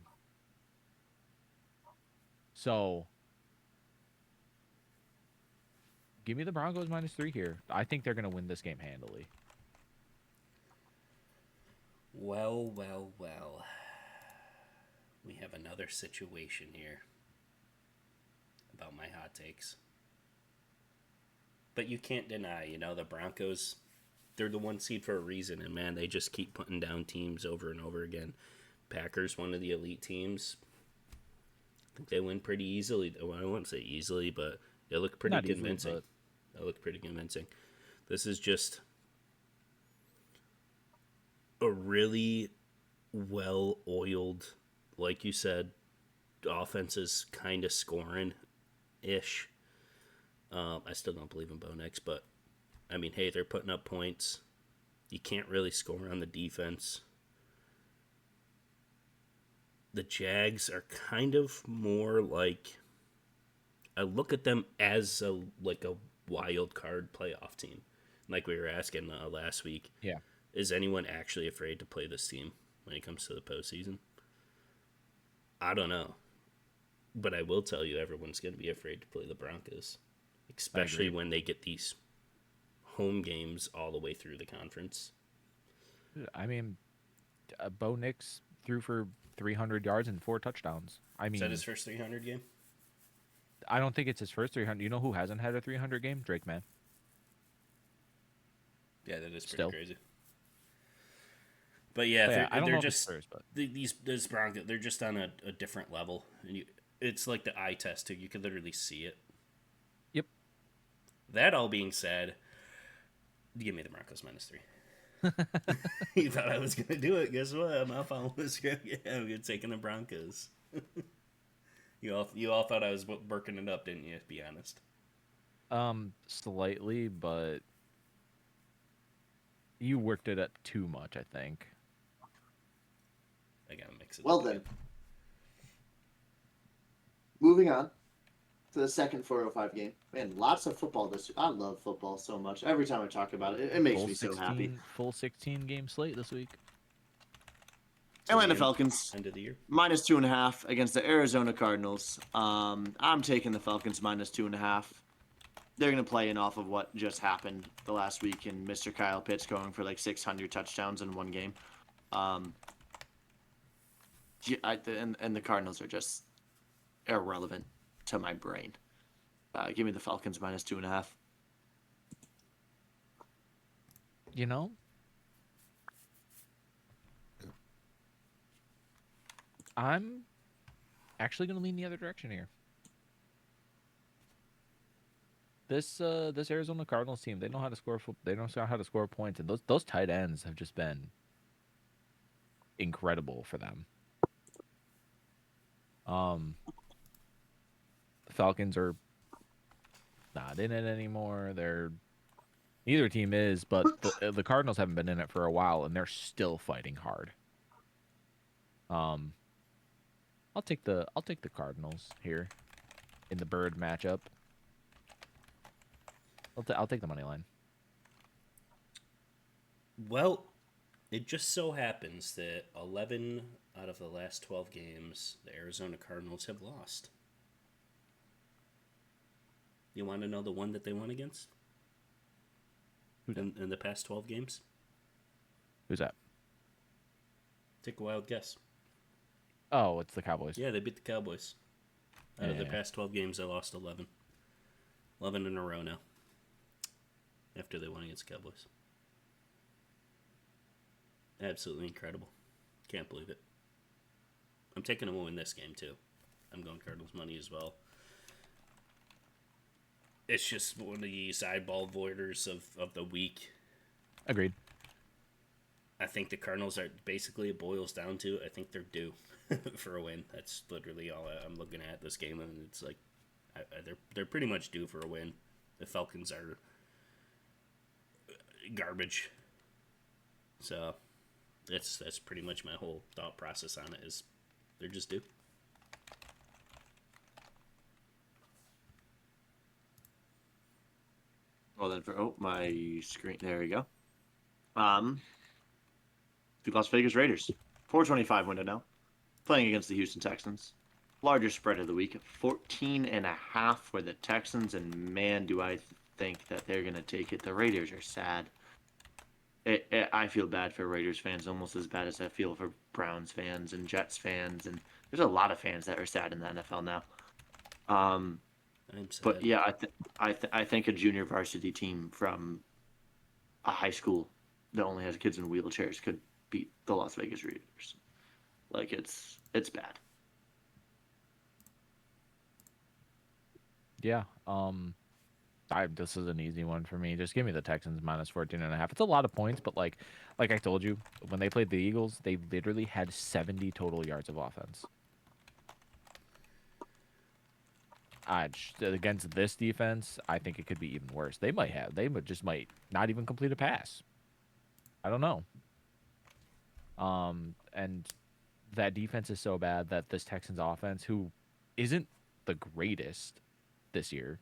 Speaker 2: So, give me the Broncos -3 here. I think they're going to win this game handily.
Speaker 1: Well. We have another situation here about my hot takes. But you can't deny, the Broncos, they're the 1 seed for a reason. And, man, they just keep putting down teams over and over again. Packers, one of the elite teams. I think they win pretty easily. Well, I wouldn't say easily, but they look pretty convincing. They look pretty convincing. This is just a really well-oiled, like you said, offense is kind of scoring-ish. I still don't believe in Bo Nix, but, I mean, hey, they're putting up points. You can't really score on the defense. The Jags are kind of more like, I look at them as a wild card playoff team. Like we were asking last week.
Speaker 2: Yeah.
Speaker 1: Is anyone actually afraid to play this team when it comes to the postseason? I don't know. But I will tell you, everyone's going to be afraid to play the Broncos. Especially when they get these home games all the way through the conference.
Speaker 2: I mean, Bo Nix threw for 300 yards and 4 touchdowns. I mean,
Speaker 1: Is that his first 300 game?
Speaker 2: I don't think it's his first 300. You know who hasn't had a 300 game? Drake, man.
Speaker 1: Yeah, that is pretty crazy. But yeah,
Speaker 2: I don't
Speaker 1: they're
Speaker 2: know
Speaker 1: just
Speaker 2: if it's first, but
Speaker 1: these Broncos. They're just on a different level, and it's like the eye test too. You can literally see it.
Speaker 2: Yep.
Speaker 1: That all being said, give me the Broncos -3. You thought I was gonna do it? Guess what? I'm not following the script. Yeah, I'm taking the Broncos. You all thought I was working it up, didn't you? To be honest.
Speaker 2: Slightly, but you worked it up too much, I think.
Speaker 1: I gotta mix it.
Speaker 3: Well
Speaker 1: up
Speaker 3: then,
Speaker 1: again.
Speaker 3: moving on to the second 405 game. Man, lots of football this week. I love football so much. Every time I talk about it, it makes me so happy.
Speaker 2: Full 16 game slate this week.
Speaker 3: Atlanta Falcons
Speaker 1: End of the year.
Speaker 3: -2.5 against the Arizona Cardinals. I'm taking the Falcons -2.5. They're going to play in off of what just happened the last week and Mr. Kyle Pitts going for like 600 touchdowns in one game. And the Cardinals are just irrelevant to my brain. Give me the Falcons -2.5.
Speaker 2: You know, I'm actually going to lean the other direction here. This Arizona Cardinals team, they know how to score. They know how to score points, and those tight ends have just been incredible for them. The Falcons are not in it anymore. Neither team is, but the Cardinals haven't been in it for a while, and they're still fighting hard. I'll take the Cardinals here in the bird matchup. I'll take the money line.
Speaker 1: Well, it just so happens that 11 out of the last 12 games, the Arizona Cardinals have lost. You want to know the one that they won against? In the past 12 games?
Speaker 2: Who's that?
Speaker 1: Take a wild guess.
Speaker 2: Oh, it's the Cowboys.
Speaker 1: Yeah, they beat the Cowboys. Out of the past 12 games, they lost 11. 11 in a row now. After they won against the Cowboys. Absolutely incredible. Can't believe it. I'm taking them to win this game, too. I'm going Cardinals money as well. It's just one of these eyeball voiders of the week.
Speaker 2: Agreed.
Speaker 1: I think the Cardinals are basically, it boils down to, I think they're due for a win. That's literally all I'm looking at this game, and it's like they're pretty much due for a win. The Falcons are garbage. So that's pretty much my whole thought process on it, is they're just due.
Speaker 3: Well then, for my screen, there we go. The Las Vegas Raiders, 425 window now, playing against the Houston Texans. Larger spread of the week, 14.5 for the Texans, and man, do I think that they're gonna take it. The Raiders are sad. I feel bad for Raiders fans, almost as bad as I feel for Browns fans and Jets fans, and there's a lot of fans that are sad in the NFL now.
Speaker 1: I'm sad.
Speaker 3: But yeah, I think a junior varsity team from a high school that only has kids in wheelchairs could beat the Las Vegas Raiders. Like it's bad.
Speaker 2: Yeah. This is an easy one for me. Just give me the Texans minus 14.5. It's a lot of points, but like I told you, when they played the Eagles, they literally had 70 total yards of offense. Against this defense, I think it could be even worse. They might not even complete a pass. I don't know. And that defense is so bad that this Texans offense, who isn't the greatest this year,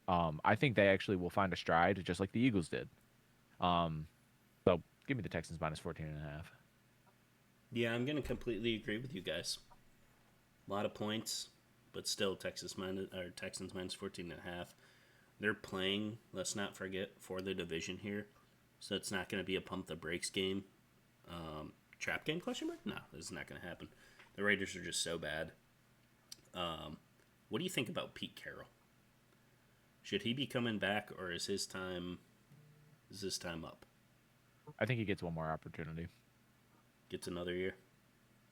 Speaker 2: I think they actually will find a stride just like the Eagles did. So give me the Texans minus 14.5.
Speaker 1: Yeah, I'm gonna completely agree with you guys. A lot of points, but still Texans minus 14.5. They're playing, let's not forget, for the division here. So it's not gonna be a pump the brakes game. Trap game question mark? No, this is not gonna happen. The Raiders are just so bad. What do you think about Pete Carroll? Should he be coming back, or is his time up?
Speaker 2: I think he gets one more opportunity.
Speaker 1: Gets another year?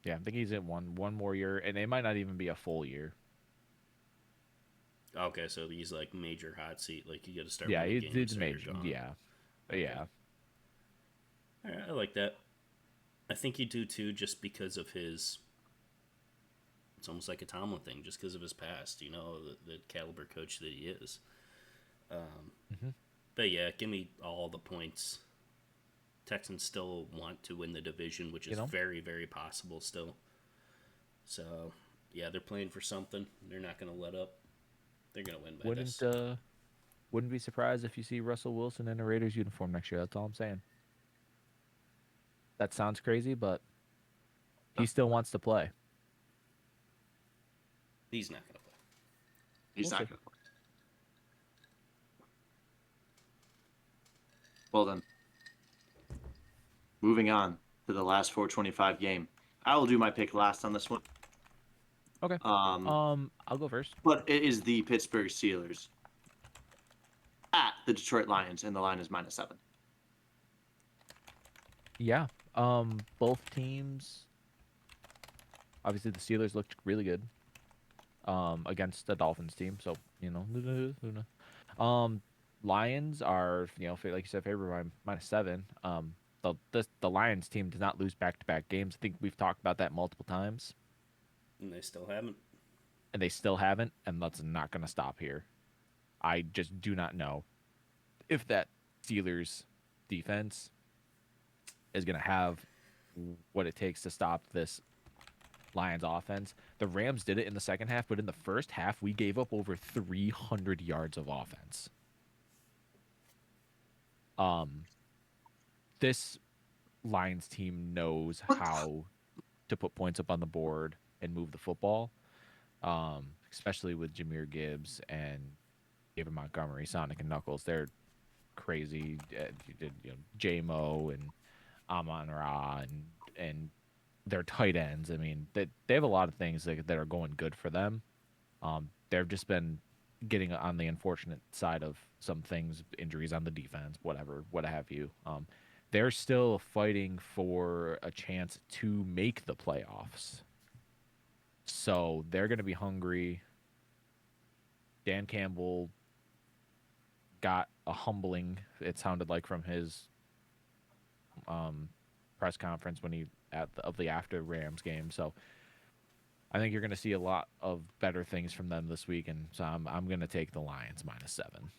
Speaker 2: Yeah, I think he's in one more year, and it might not even be a full year.
Speaker 1: Okay, so he's like major hot seat. Like you got to start.
Speaker 2: Yeah,
Speaker 1: winning games
Speaker 2: it's
Speaker 1: or you're
Speaker 2: major.
Speaker 1: gone.
Speaker 2: Yeah,
Speaker 1: Okay.
Speaker 2: yeah.
Speaker 1: All right, I like that. I think you do too, just because of his. It's almost like a Tomlin thing, just because of his past. You know, the caliber coach that he is. But yeah, give me all the points. Texans still want to win the division, which is very, very possible still. So, yeah, they're playing for something. They're not going to let up. They're going to win by this.
Speaker 2: Wouldn't be surprised if you see Russell Wilson in a Raiders uniform next year. That's all I'm saying. That sounds crazy, but he still wants to play.
Speaker 1: He's not going to play.
Speaker 3: He's not going to play. Well then, moving on to the last 425 game. I will do my pick last on this one.
Speaker 2: Okay. I'll go first.
Speaker 3: But it is the Pittsburgh Steelers at the Detroit Lions, and the line is -7.
Speaker 2: Yeah. Both teams. Obviously, the Steelers looked really good. Against the Dolphins team, so Lions are, like you said, favored by -7. The Lions team did not lose back-to-back games. I think we've talked about that multiple times.
Speaker 1: And they still haven't.
Speaker 2: And that's not going to stop here. I just do not know if that Steelers defense is going to have what it takes to stop this Lions offense. The Rams did it in the second half, but in the first half, we gave up over 300 yards of offense. This Lions team knows how to put points up on the board and move the football, especially with Jahmyr Gibbs and David Montgomery, Sonic and Knuckles. They're crazy. J-Mo and Amon-Ra and their tight ends. I mean, they have a lot of things that are going good for them. They've just been getting on the unfortunate side of some things, injuries on the defense, whatever, what have you. They're still fighting for a chance to make the playoffs. So they're going to be hungry. Dan Campbell got a humbling, it sounded like, from his press conference when he of the after Rams game. So I think you're going to see a lot of better things from them this week, and so I'm going to take the Lions -7.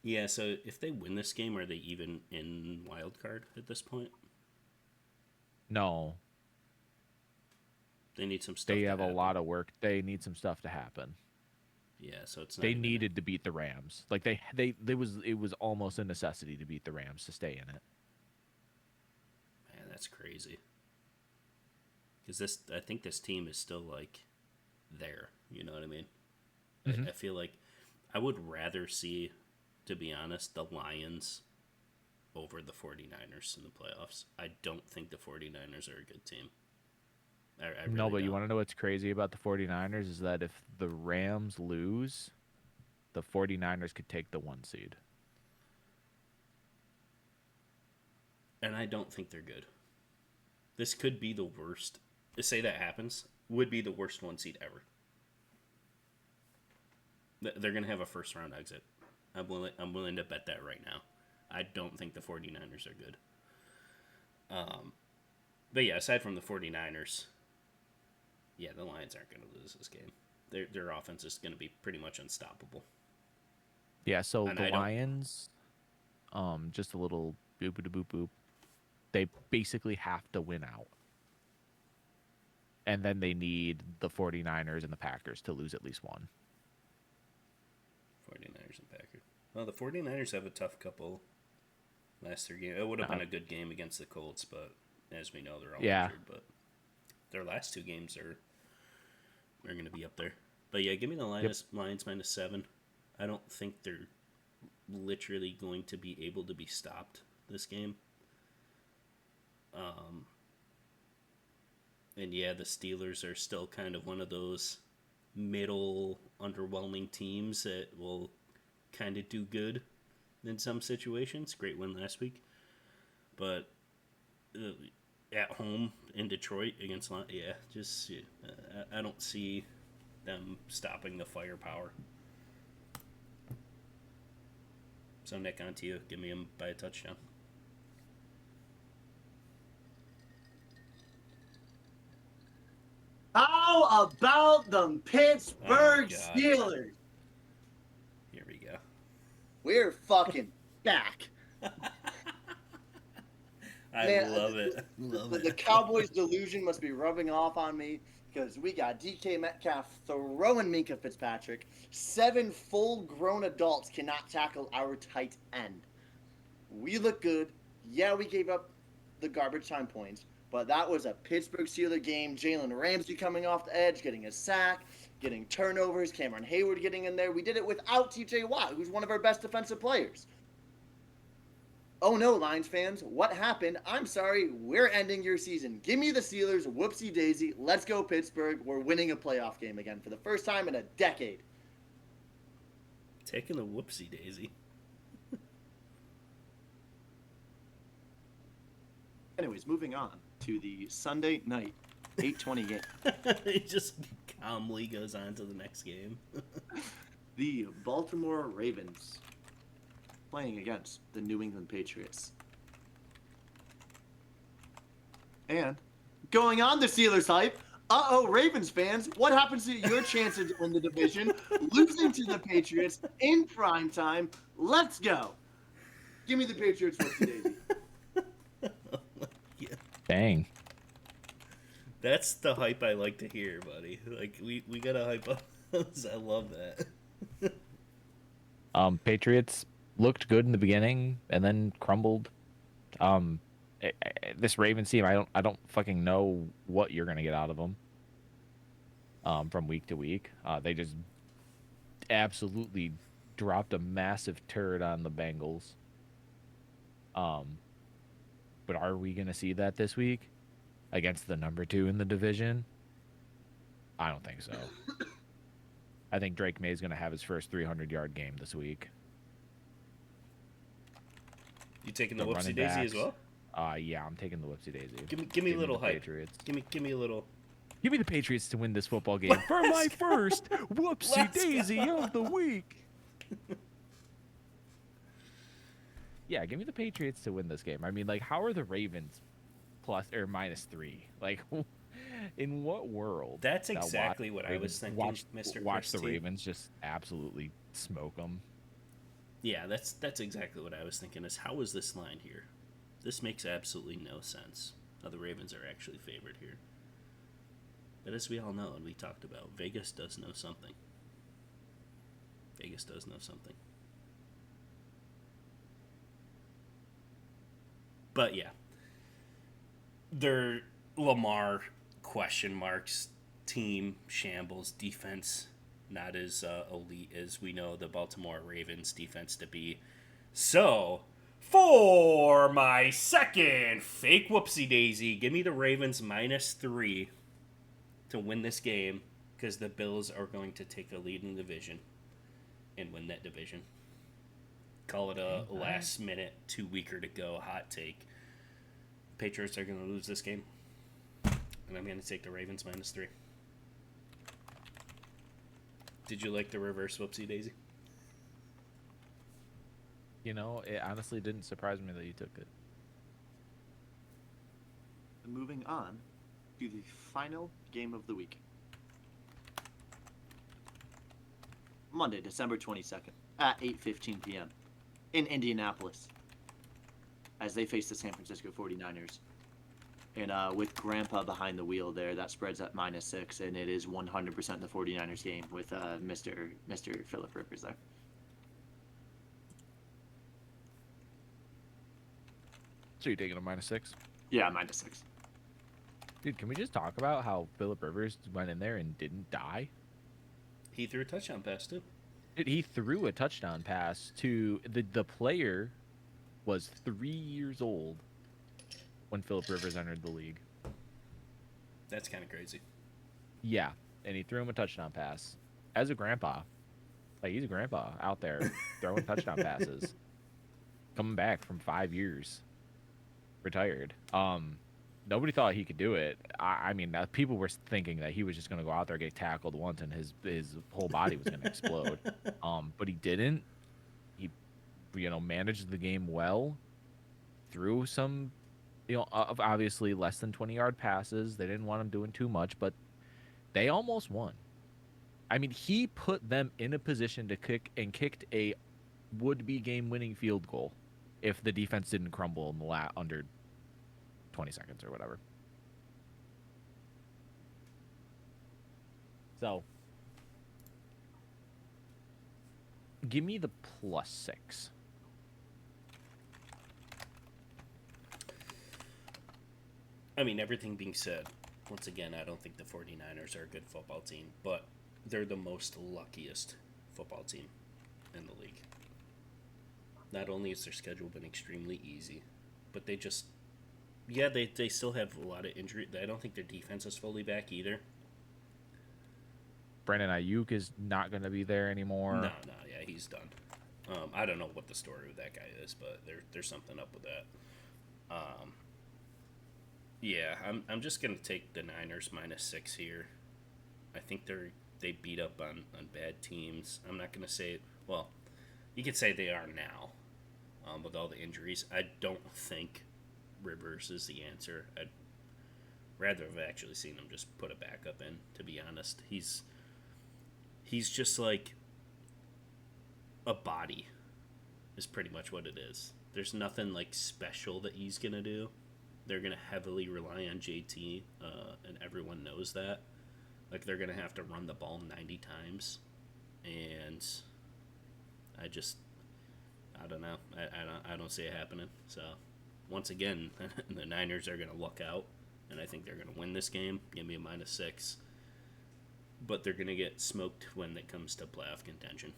Speaker 1: Yeah, so if they win this game, are they even in wild card at this point?
Speaker 2: No.
Speaker 1: They need some stuff.
Speaker 2: They have a lot of work. They need some stuff to happen.
Speaker 1: Yeah, so it's not
Speaker 2: They
Speaker 1: even
Speaker 2: needed to beat the Rams. Like it was almost a necessity to beat the Rams to stay in it.
Speaker 1: man, that's crazy. Because I think this team is still like there. You know what I mean?
Speaker 2: Mm-hmm.
Speaker 1: I feel like I would rather see, to be honest, the Lions over the 49ers in the playoffs. I don't think the 49ers are a good team. I really
Speaker 2: No, but
Speaker 1: don't.
Speaker 2: you want to know what's crazy about the 49ers is that if the Rams lose, the 49ers could take the 1 seed.
Speaker 1: And I don't think they're good. This could be the worst. To say that happens would be the worst 1 seed ever. They're going to have a first round exit. I'm willing to bet that right now. I don't think the 49ers are good. But yeah, aside from the 49ers, yeah, the Lions aren't going to lose this game. Their offense is going to be pretty much unstoppable.
Speaker 2: Yeah, so
Speaker 1: And
Speaker 2: the Lions, just a little boop boop boop boop. They basically have to win out. And then they need the 49ers and the Packers to lose at least one.
Speaker 1: 49ers and Packers. Well, the 49ers have a tough couple last 3 games. It would have been a good game against the Colts, but as we know, they're all injured. But their last 2 games are going to be up there. But yeah, give me the Lions -7. I don't think they're literally going to be able to be stopped this game. And yeah, the Steelers are still kind of one of those middle, underwhelming teams that will kind of do good in some situations. Great win last week. But at home in Detroit against, I don't see them stopping the firepower. So, Nick, on to you. Give me them by a touchdown.
Speaker 3: How about the Pittsburgh Steelers?
Speaker 1: Here we go.
Speaker 3: We're fucking back.
Speaker 1: I love it.
Speaker 3: The Cowboys delusion must be rubbing off on me because we got DK Metcalf throwing Minka Fitzpatrick. 7 full-grown adults cannot tackle our tight end. We look good. Yeah, we gave up the garbage time points, but that was a Pittsburgh Steelers game. Jalen Ramsey coming off the edge, getting a sack, getting turnovers, Cameron Hayward getting in there. We did it without TJ Watt, who's one of our best defensive players. Oh no, Lions fans, what happened? I'm sorry, we're ending your season. Give me the Steelers, whoopsie daisy. Let's go Pittsburgh. We're winning a playoff game again for the first time in a decade.
Speaker 1: Taking the whoopsie daisy.
Speaker 3: Anyways, moving on to the Sunday night 8:20 game.
Speaker 1: He just calmly goes on to the next game.
Speaker 3: The Baltimore Ravens playing against the New England Patriots. And going on the Steelers hype, Ravens fans, what happens to your chances in the division? Losing to the Patriots in prime time. Let's go. Give me the Patriots whoopsie daisy.
Speaker 1: Yeah.
Speaker 2: Dang.
Speaker 1: That's the hype I like to hear, buddy. Like, we gotta hype up. I love that.
Speaker 2: Patriots looked good in the beginning and then crumbled. This Ravens team, I don't fucking know what you're gonna get out of them. From week to week, they just absolutely dropped a massive turd on the Bengals. But are we gonna see that this week against the number 2 in the division? I don't think so. I think Drake May is gonna have his first 300-yard game this week.
Speaker 1: You taking the whoopsie daisy as well?
Speaker 2: Yeah, I'm taking the whoopsie daisy.
Speaker 1: Give me a little hype.
Speaker 2: Patriots.
Speaker 1: Give me a little.
Speaker 2: Give me the Patriots to win this football game for my first whoopsie daisy of the week. Yeah, give me the Patriots to win this game. I mean, like, how are the Ravens -3? Like, in what world?
Speaker 1: That's exactly what I was thinking, Mr.
Speaker 2: Watch the
Speaker 1: Chris T.
Speaker 2: Ravens just absolutely smoke them.
Speaker 1: Yeah, that's exactly what I was thinking. Is how is this line here? This makes absolutely no sense. How the Ravens are actually favored here. But as we all know and we talked about, Vegas does know something. Vegas does know something. But yeah, their Lamar question marks, team shambles, defense not as elite as we know the Baltimore Ravens defense to be. So, for my second fake whoopsie daisy, give me the Ravens -3 to win this game because the Bills are going to take the lead in the division and win that division. Call it a last minute, 2 weeker to go hot take. Patriots are going to lose this game, and I'm going to take the Ravens -3. Did you like the reverse whoopsie daisy?
Speaker 2: You know, it honestly didn't surprise me that you took it.
Speaker 3: Moving on to the final game of the week. Monday, December 22nd at 8:15 p.m. in Indianapolis as they face the San Francisco 49ers. And with Grandpa behind the wheel there, that spreads at -6, and it is 100% the 49ers game with Mr. Phillip Rivers there.
Speaker 2: So you're taking a -6?
Speaker 3: Yeah, -6.
Speaker 2: Dude, can we just talk about how Phillip Rivers went in there and didn't die?
Speaker 1: He threw a touchdown pass, too.
Speaker 2: Dude, he threw a touchdown pass to the player was 3 years old when Phillip Rivers entered the league.
Speaker 1: That's kind of crazy.
Speaker 2: Yeah, and he threw him a touchdown pass. As a grandpa, like he's a grandpa out there throwing touchdown passes. Coming back from 5 years, retired. Nobody thought he could do it. I mean, people were thinking that he was just going to go out there, get tackled once, and his whole body was going to explode. But he didn't. He, managed the game well. Threw some, obviously less than 20-yard passes. They didn't want him doing too much, but they almost won. I mean, he put them in a position to kicked a would-be game-winning field goal if the defense didn't crumble in the under 20 seconds or whatever. So, give me the +6.
Speaker 1: I mean, everything being said, once again, I don't think the 49ers are a good football team, but they're the most luckiest football team in the league. Not only is their schedule been extremely easy, but they just... Yeah, they still have a lot of injury. I don't think their defense is fully back either.
Speaker 2: Brandon Ayuk is not going to be there anymore.
Speaker 1: No, yeah, he's done. I don't know what the story with that guy is, but there's something up with that. Yeah, I'm just gonna take the Niners -6 here. I think they beat up on bad teams. I'm not gonna say it. Well, you could say they are now, with all the injuries. I don't think Rivers is the answer. I'd rather have actually seen him just put a backup in. To be honest, he's just like a body. Is pretty much what it is. There's nothing like special that he's gonna do. They're going to heavily rely on JT, and everyone knows that. Like, they're going to have to run the ball 90 times. And I don't know. I don't see it happening. So, once again, the Niners are going to luck out, and I think they're going to win this game. Give me a -6. But they're going to get smoked when it comes to playoff contention.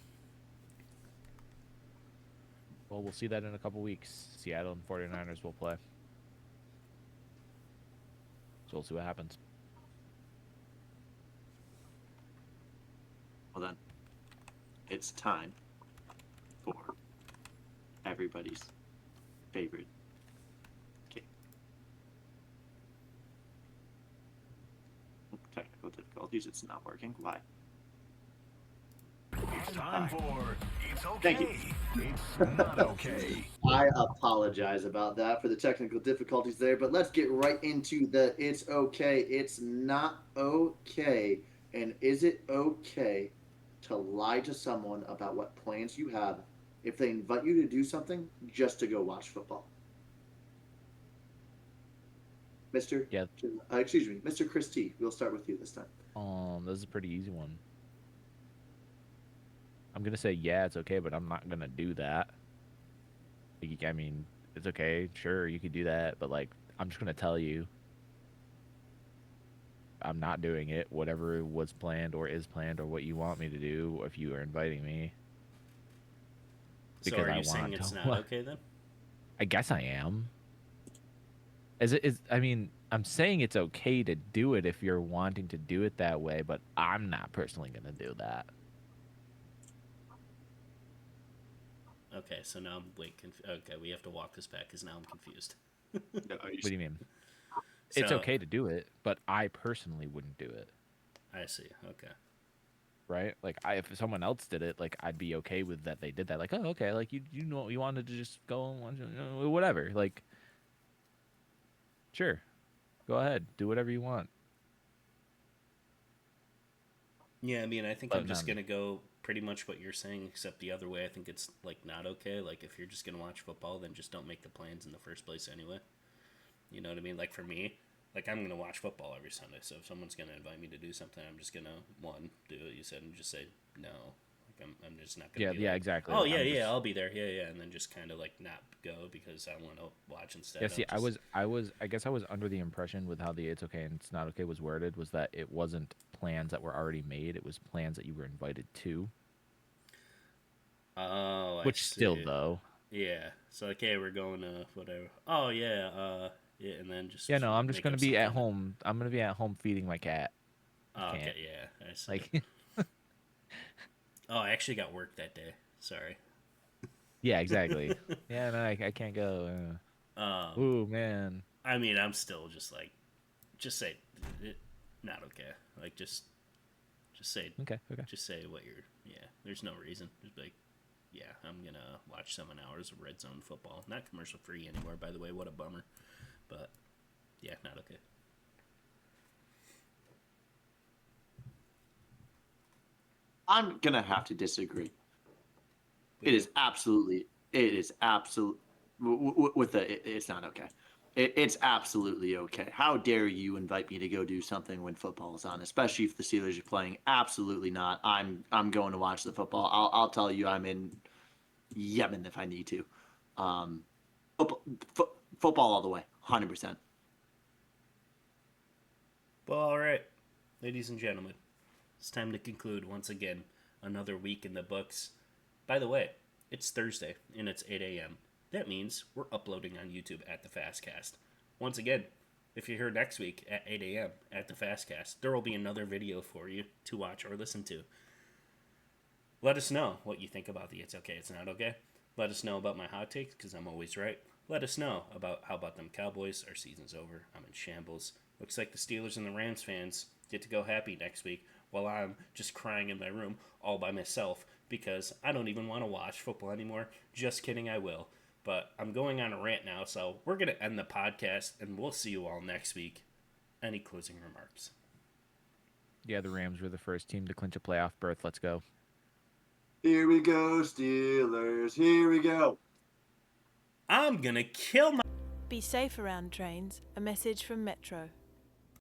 Speaker 2: Well, we'll see that in a couple weeks. Seattle and 49ers will play. So we'll see what happens.
Speaker 3: Well then, it's time for everybody's favorite game. Technical difficulties, it's not working. Why?
Speaker 4: It's time for It's Okay.
Speaker 3: Thank you.
Speaker 4: It's Not Okay.
Speaker 3: I apologize about that for the technical difficulties there, but let's get right into the It's Okay, It's Not Okay. And is it okay to lie to someone about what plans you have if they invite you to do something just to go watch football? Mr.
Speaker 2: Yeah.
Speaker 3: Excuse me, Mr. Chris, we'll start with you this time.
Speaker 2: This is a pretty easy one. I'm gonna say yeah, it's okay, but I'm not gonna do that. Like, I mean, it's okay, sure, you could do that, but like, I'm just gonna tell you, I'm not doing it. Whatever was planned or is planned or what you want me to do, if you are inviting me,
Speaker 1: So
Speaker 2: because
Speaker 1: are
Speaker 2: I
Speaker 1: you saying
Speaker 2: want
Speaker 1: it's
Speaker 2: to.
Speaker 1: not okay then?
Speaker 2: I guess I am. Is it is? I mean, I'm saying it's okay to do it if you're wanting to do it that way, but I'm not personally gonna do that.
Speaker 1: Okay, so now I'm okay, we have to walk this back because now I'm confused.
Speaker 3: No,
Speaker 2: What do you mean? It's
Speaker 1: So
Speaker 2: okay to do it, but I personally wouldn't do it.
Speaker 1: I see. Okay.
Speaker 2: Right? Like, if someone else did it, like, I'd be okay with that they did that. Like, oh, okay, like you know you wanted to just go and whatever. Like, sure, go ahead, do whatever you want.
Speaker 1: Yeah, I mean, I think I'm
Speaker 2: But
Speaker 1: just
Speaker 2: none.
Speaker 1: gonna go pretty much what you're saying, except the other way. I think it's like not okay. Like if you're just gonna watch football, then just don't make the plans in the first place anyway. You know what I mean? Like for me, like I'm gonna watch football every Sunday. So if someone's gonna invite me to do something, I'm just gonna do what you said and just say no. Like I'm just not gonna
Speaker 2: Yeah,
Speaker 1: be
Speaker 2: yeah,
Speaker 1: like,
Speaker 2: exactly.
Speaker 1: oh
Speaker 2: Like,
Speaker 1: yeah,
Speaker 2: I'm
Speaker 1: yeah,
Speaker 2: just
Speaker 1: I'll be there, yeah, yeah, and then just kind of like not go because I want to watch instead.
Speaker 2: yeah.
Speaker 1: I'll
Speaker 2: See,
Speaker 1: just
Speaker 2: I guess I was under the impression with how the it's okay and it's not okay was worded was that it wasn't plans that were already made. It was plans that you were invited to.
Speaker 1: oh, I
Speaker 2: Which still
Speaker 1: see.
Speaker 2: though.
Speaker 1: Yeah. So like, hey, we're going to whatever. Oh yeah, yeah, and then just
Speaker 2: Yeah, no, I'm just
Speaker 1: make
Speaker 2: gonna
Speaker 1: up
Speaker 2: be at
Speaker 1: something.
Speaker 2: home. I'm gonna be at home feeding my cat. I
Speaker 1: Oh, okay,
Speaker 2: can't.
Speaker 1: yeah, I see.
Speaker 2: Like,
Speaker 1: Oh, I actually got work that day. Sorry.
Speaker 2: yeah, exactly. Yeah, no, I can't go.
Speaker 1: Um,
Speaker 2: Ooh, man.
Speaker 1: I mean, I'm still just like, just say, it, not okay. Like, just say,
Speaker 2: Okay, okay.
Speaker 1: just say what you're. Yeah, there's no reason. Just be like, yeah, I'm gonna watch 7 hours of red zone football. Not commercial free anymore, by the way. What a bummer. But yeah, not okay.
Speaker 3: I'm gonna have to disagree.
Speaker 1: With you?
Speaker 3: It is absolute with it's not okay. It's absolutely okay. How dare you invite me to go do something when football is on, especially if the Steelers are playing? Absolutely not. I'm going to watch the football. I'll tell you I'm in Yemen if I need to. Um, football, football all the way, 100%.
Speaker 1: Well, all right, ladies and gentlemen, it's time to conclude once again another week in the books. By the way, it's Thursday and it's 8 a.m. That means we're uploading on YouTube at the Fastcast. Once again, if you're here next week at 8 a.m. at the Fastcast, there will be another video for you to watch or listen to. Let us know what you think about the It's Okay, It's Not Okay. Let us know about my hot takes, because I'm always right. Let us know about how about them Cowboys. Our season's over. I'm in shambles. Looks like the Steelers and the Rams fans get to go happy next week while I'm just crying in my room all by myself because I don't even want to watch football anymore. Just kidding, I will. But I'm going on a rant now, so we're going to end the podcast, and we'll see you all next week. Any closing remarks?
Speaker 2: Yeah, the Rams were the first team to clinch a playoff berth. Let's go.
Speaker 3: Here we go, Steelers. Here we go.
Speaker 1: I'm going to kill my...
Speaker 5: Be safe around trains. A message from Metro.